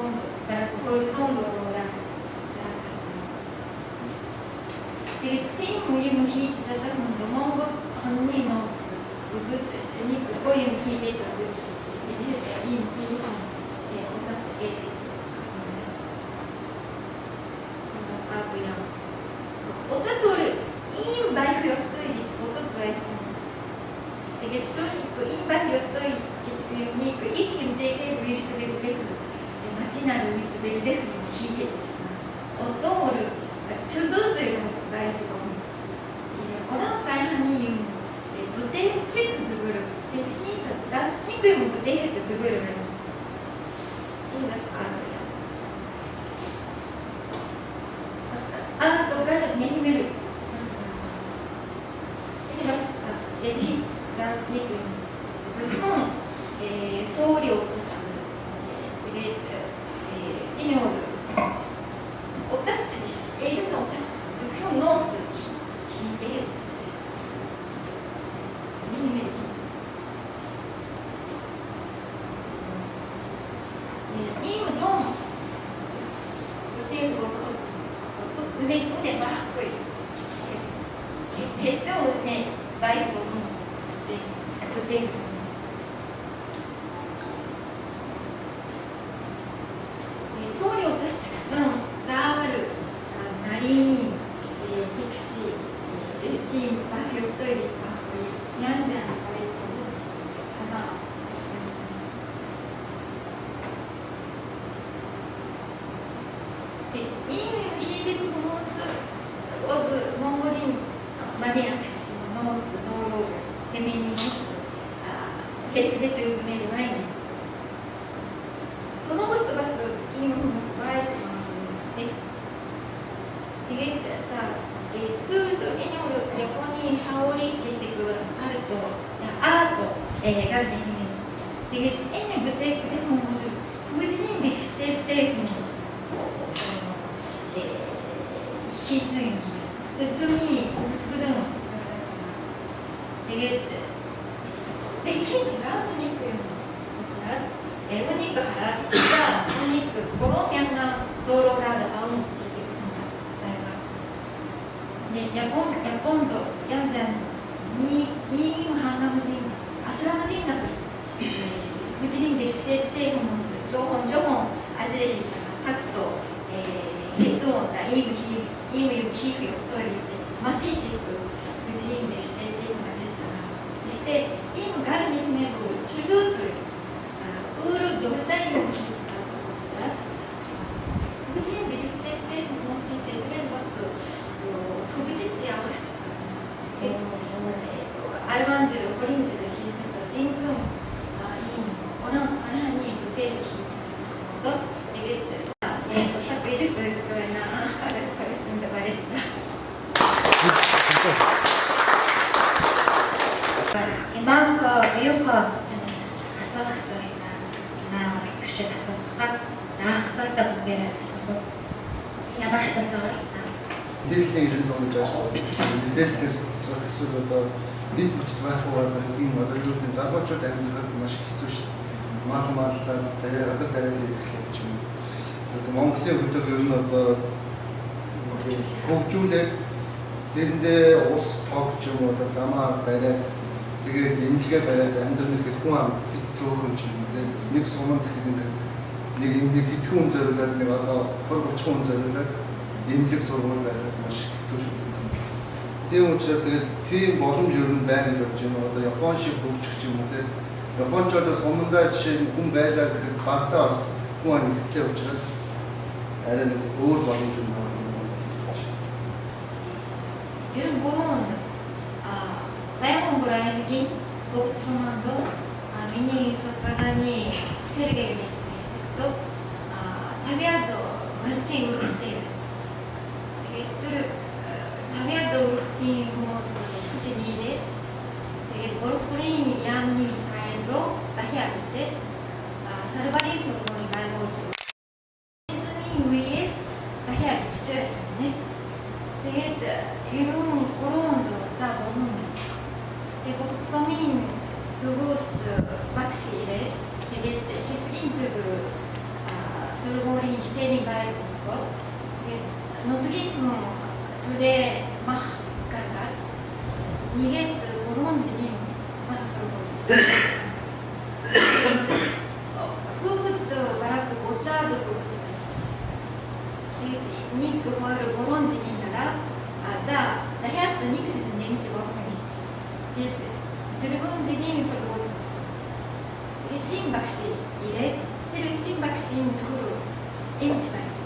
からhorizontal orangで、ティンもイムヒーチじゃたぶん、モンゴハンニーノス、ウグッ、ニク、コイムヒーデータ、ウツウツ、イムヒーデータ、オタスエレクスね。オタスアブヤン。オタスオル、インバイフヨストイリチ、オトトエスね。で、ゲットニク、インバイフヨストイリニク、イヒムジェイケーブイリトベルレフ、マシナルウイリトベルレフにヒーデータですね。オトオル、チュドゥというのが一番orang saya hanya yung putih itu juga, itu dan itu yang putih itu juga kan, ini dah ada ya. Anak tu kan ni milik, ini dah jadi dan itu juga, sorry otas, ini orang, otas jadi, otas juga nos. 은혜 막고 배도 은혜 많이 들어오는 그때 소리 오케스트라 자와르 나린 픽시 팀 바이오 스토리즈 막고 양장 바이스 사나 이는 히디브 모스 오브 몽골인 마리안식시 노스 노로 페미니 노스ヘチウズメルワインその後とバスインフムスバイズで이게 자スードエニョル横にサオリ出てくるアルトアートができるでエネブテクでも無事にビフシェテフムス희생, 뜸이 수능 되게 힘이 가지니까요. 우니까 하라니까 우니까 고로명가 도로라를 아무 이렇게 내가 야본도 양산 이 한가무진 아스라무진가스 무지림 백시에 보면서 조금 아지레히잖아 작도 헤드온다 이미 기후 스토리지 마시시고 무지림 백시에 맞으잖아 이때 이 가르니 힘에고 줄도들 우르 노르다이는 기지잖아 무지림 백시에 보면서 버스 후부지지 아버지 알반지를 허린지를 기획했다 진금 어느 사연이 무대를 기지잖아 되게 어차피 이랬을 거나 하겠습니다 말했다 Иманко биуко асуух наа олцогчд асуухаар за асуултаа бүгдээр асуух. Ямар асуулт байгаа вэ? Мэдээллийн 900 жааш мэдээллээс зурх эсвэл одоо нэг бүтц байх уу захин одоо юу гэдэг залуучууд амьдралд маш хэцүү шүү. Мааллаад дараа газар дараад ирэхлээр ч юм. Одоо Монголын хөдөө ер нь одоо хөгжүүлээд тэрэндээ ус тоог ч юм уу одоо замаа бариад тэгээд имлэгээ бариад амьдрал гэдэг хүн ам хэд зөөхөн ч юм тийм нэг суманд гэхэд нэг хэдхэн хүн зориулаад нэг одоо 20-30 хүн зориулаад имлэг сургууль бариад маш хэцүү шүү дээ. Тийм учраас тэгээд тийм боломж ер нь байна гэж бодож байна. Одоо Япон шиг хөгжих ч юм уу тийм Япончууд сумандаа жишээ нь хүн байлаа гэхэд багтаа бас хүн ам ихтэй учраас арай нэг өөр боломж юм байна. 이런 거는 바이오그라이기 복숭아도 미니에서 들어가니 세르게 있었고 타비아도 마치 우르테였어. 이게 또 타비아도 우르티 모스 같이 독소민 두고스 박시래 되게 히스긴 두고 술고린 시체니 바이고서 노트기군 두데 마가가 니게스 고론지님 마가서고 후부터 바라크 고차도 부분이었어. 니크 호를 고론지님이라じゃあ、部屋と肉汁ねみちごふみち。で、ドルゴンジリンソルゴルス。で、シンバクシ入れ、テルシンバクシンフル、エミチバス。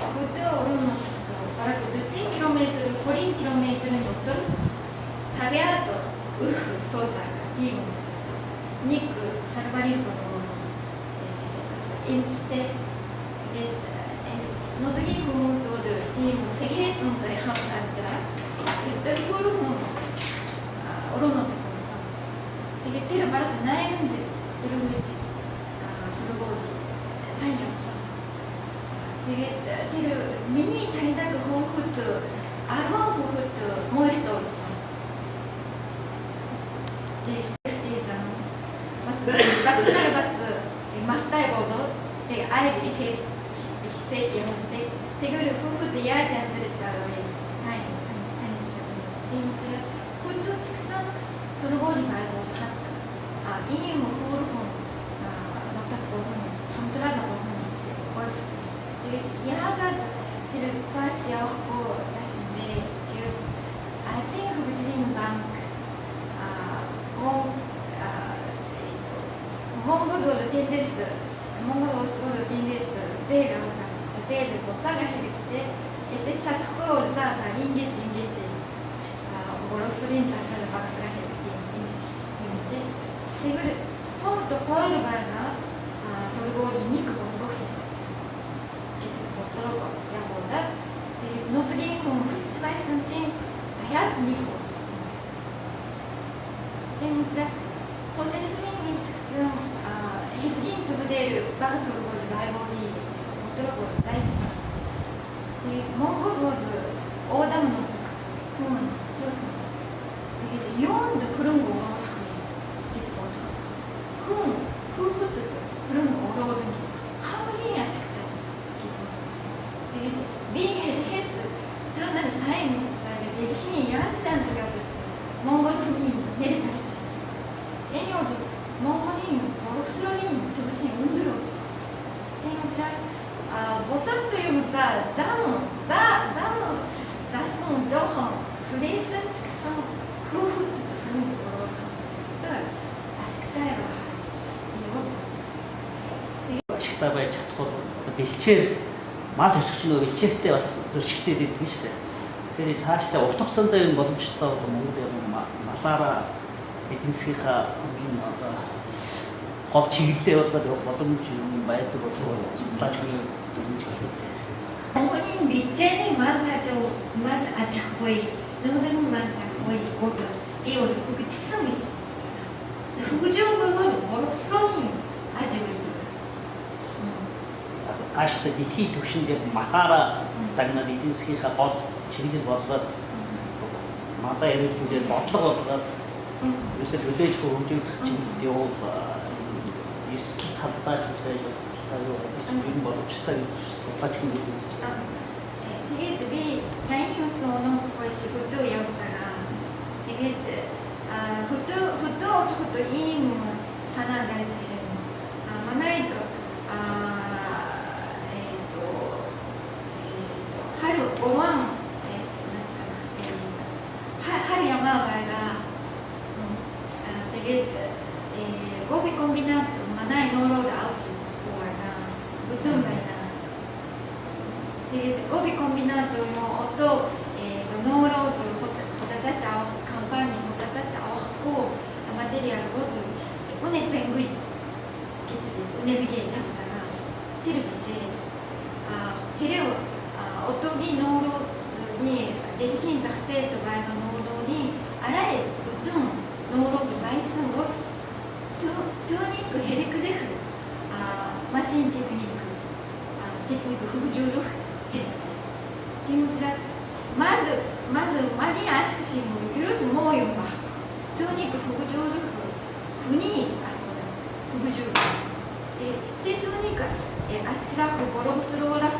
フトオルノと、バラクドチキロメートル、コリンキロメートルに乗っとる。食べあと、ウルフ、ソーチャーがティーム。肉、サルバリウソのエミチテ。の時にもそうで、でもセヘトンでハムだったら、一人ゴルフのオロノでもさ、でテルバラクナイムンジ、ウルグジ、スルゴージ、サイヤさ。でテルミニタイダクホーフとアルバンホーフとモイストールさ。でシテーザのバスバクシナルバスマフタイボードでアイディヘイス。ティアモテテグル夫婦でやじゃんでるちゃうやつサインタニチャーでもちらフットチクさんその後にバイブを買ったインもフォールフォンまたボズンハムトラがボズンについておじすでやがてるザシアをこう休んでアジンフブジリンバンクモンゴドルテンデスモンゴドルスゴルテンデスゼーラをちゃんゼールボツァが減ってでチャットコールザーザインゲチボロスリンザーからバックスが減ってインゲチでぐるソーとホイルバーがそれごり肉ボツゴ減ってボストロゴやほうだでノットギンコンフスチバイスンチンやって肉ボツですでもちらソーシャリズムにつくすんヘスギントブデールバーそれごりバイボディトロコ大好きでモンゴルズオーダムのとかフンツフンだけどヨンドクルンゴがラフに月号とフンフーフットとクルンゴオローズにハムリンアシクタイ月号とだけどビーヘルヘス単なるサインにつつあげて日にヤンセンズがするモンゴルフミンネルパリチエニョードモンゴリンボロスロリントブシンウンドローチでもちらボサッというザムザスンジョホンフレースンチクサンフーフットとフルンゴローカンスターアシクタイバーハリチашигтай байж чадахгүй бэлчээр мал өсгч нөө бэлчээртэй бас өсгчтэй байдаг шүү дээ. Тэгэхээр цаашдаа урт хугацаанд энэ боломжтой бол Монгол ер нь малаараа эдийн засгийнхаа одоо гол чиглэлээ болгоод явах боломж юм байдаг болов судлаач хүний Монголын бюджетийн мал аж ахуй, нүүрийн мал аж ахуй бол би өөр хөгжсөн гэж бодож байна. Хөгжөөгүй бол боловсролын аж ахуй. цаашдаа дэлхийн түвшинд махаараа дагнаад эдийн засгийнхаа гол чиглэл болгоод малаа эрүүлүүлээд бодлого болгоод ерөөсөө хөдөөж хөгжүүлэх чиглэлд явуул эрсдэл талдаа ч бас байж болох талтай юу юм боломжтой гэж судлаач хүн үзэж байна. Тэгээд би таны усоноос хойшигдөө явж байгаа. Тэгээд хөдөө очиход ийм санаа гарч ирэн. Манайд 하루 오왕 하루 영화가 되게 고비 콤비나트 만나이 노로를 아우치 고와나 부tum가이나 되게 고비 콤비나트 뭐 어떤 노로도 호다다 짜오 컴파니 호다다 짜오고 마테리얼 모두 운에 쟁구이 기치 에너지 탑자가 테레비시 헤레오おとぎ農労に出てきん作成と場合の農労にあらゆる部分農労の倍数をトゥーニックヘレクデフマシンテクニック副重力ヘレクティムチラスマリアシクシンを許すもうよばトゥー түүний асуудал төгөж тэгээд түүнийг ашиглах боловсруулах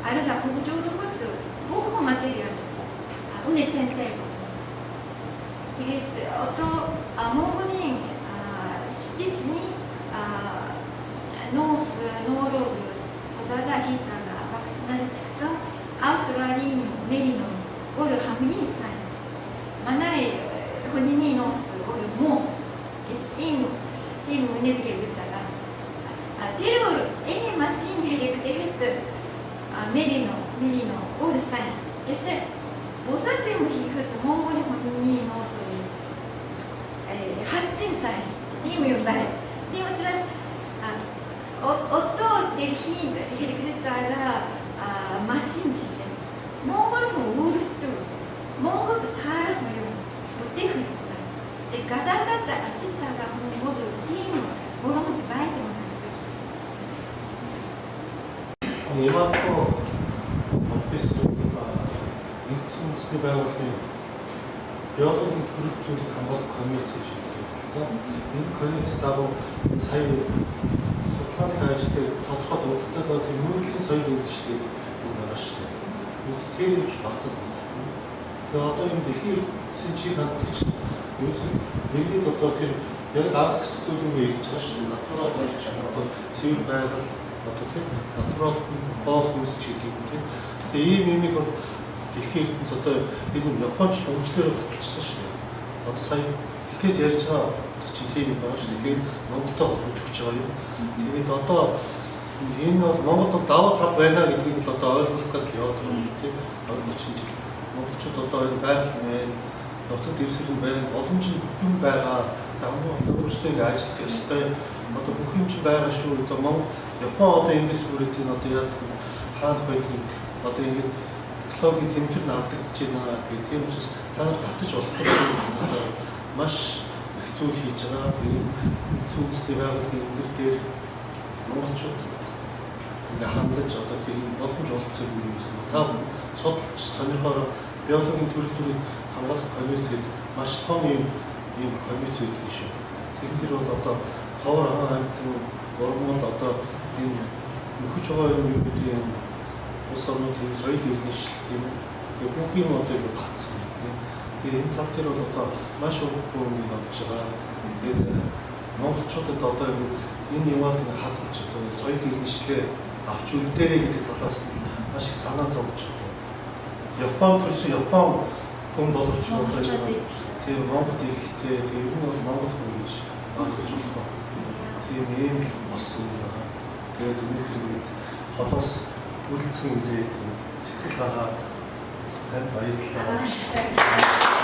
арга хөгжүүлэхэд бүх материал үнэ цэнтэй. Тэгээд одоо Монголын шидсний ноос ноород содага хийцаага вакцинаар чигсэн Австралийн 메리노 өөр хамгийн сайн. манай 혼인이 ноос өөр муу ийм үнэлгээ өгч байгаа. Тэр энэ машин хэрэгтэйд 메리노 өөр сайн. Гэвч бусад юм хийхэд Монголын 혼인이 ноосыг хачин сайн. Тийм юм байна. Тийм учраас 어떤 дэлхийн хэрэглэж байгаа машин биш. Монгол хүн өөрсдөө Монголд таарах юм бүтээх хэрэгтэй. Тэгээд гадаадад ачиж байгаа хүн бол тийм боломж байж байгаа гэж хэлж байна. Ямарко подписывала институцийн байгууллагын биологийн төрөлх зүйлийг хамгаалах комисс гэж байна. Энэ комисс дагуу сая судалгааны ажлыг тодорхой дурддаг тийм мөрөдлийн соёл үйлчлэгийг байгаа шүү дээ. Тэр үуч багтаад байна. Тэгээ одоо энэ дэлхийн сэнчийг хандлагч ерөөсөө нэгд одоо тэр яг ардч зүйлийг хийж байгаа шүү дээ. Натурал болж одоо цэвэр байгаль одоо тэр натурал боол хүнс ч гэдэг юм тийм. Тэгээ ийм юмыг бол дэлхийн ертөнц одоо энэ Японч хөгжлөөр баталчихсан шүү дээ. Одоо сая ихэд ярьж байгаа чи тийм байгаа шүү дээ. Тэгээд Монголтой холбож өгч байгаа юм. Тэгээд одоо энэ бол Монголд даваа тал байна гэдгийг л одоо ойлгох гэж яваад байгаа юм тийм. Ойлгож чинь монголчууд одоо энэ байгаль байна, нутаг дэвсгэр байна, олон ч бүх юм байгаа. Хамгийн өөрсдөө ингэ ажиллах ёстой. Одоо бүх юм чинь байгаа шүү. Одоо Монгол Япон одоо энэс бүрээд энэ одоо яг хаалт байдгийг одоо ингэ экологийн тэмцэл наадагдаж байна. Тэгээд тийм учраас та нар татаж болохгүй талаар маш их зүйл хийж байгаа. Тэгээд зүйнсний байгууллагын өндөр дээр монголчууд ингээ хандаж одоо тийм боломж олцсон юм юмсэн. Та судалж сонирхоор биологийн төрөл төрийг хамгаалах комисс гэдэг маш том юм комисс гэдэг шүү. Тэр дээр бол одоо ховор хамгаалалтын ургамал одоо энэ нөхөж байгаа юм гэдэг улс орнуудын соёл иргэншил тийм тэгээ бүх юм одоо ингэ багцсан тийм. Тэгээ энэ тал дээр бол одоо маш ургамал юм явж байгаа. Тэгээд монголчуудад одоо энэ юмад хадгалж одоо соёл иргэншлээ авч үлдээрэй гэдэг талаас нь маш их санаа зовж байна. Япон төрсөн Япон хүн боловч одоо тийм Монгол хэлхтэй тийм ер нь бол Монгол хүн гэж ойлгож болох. Тийм ийм л болсон байгаа. Тэгээд өнөөдөр холоос үлдсэн ирээд сэтгэл хагаад тань баярлалаа.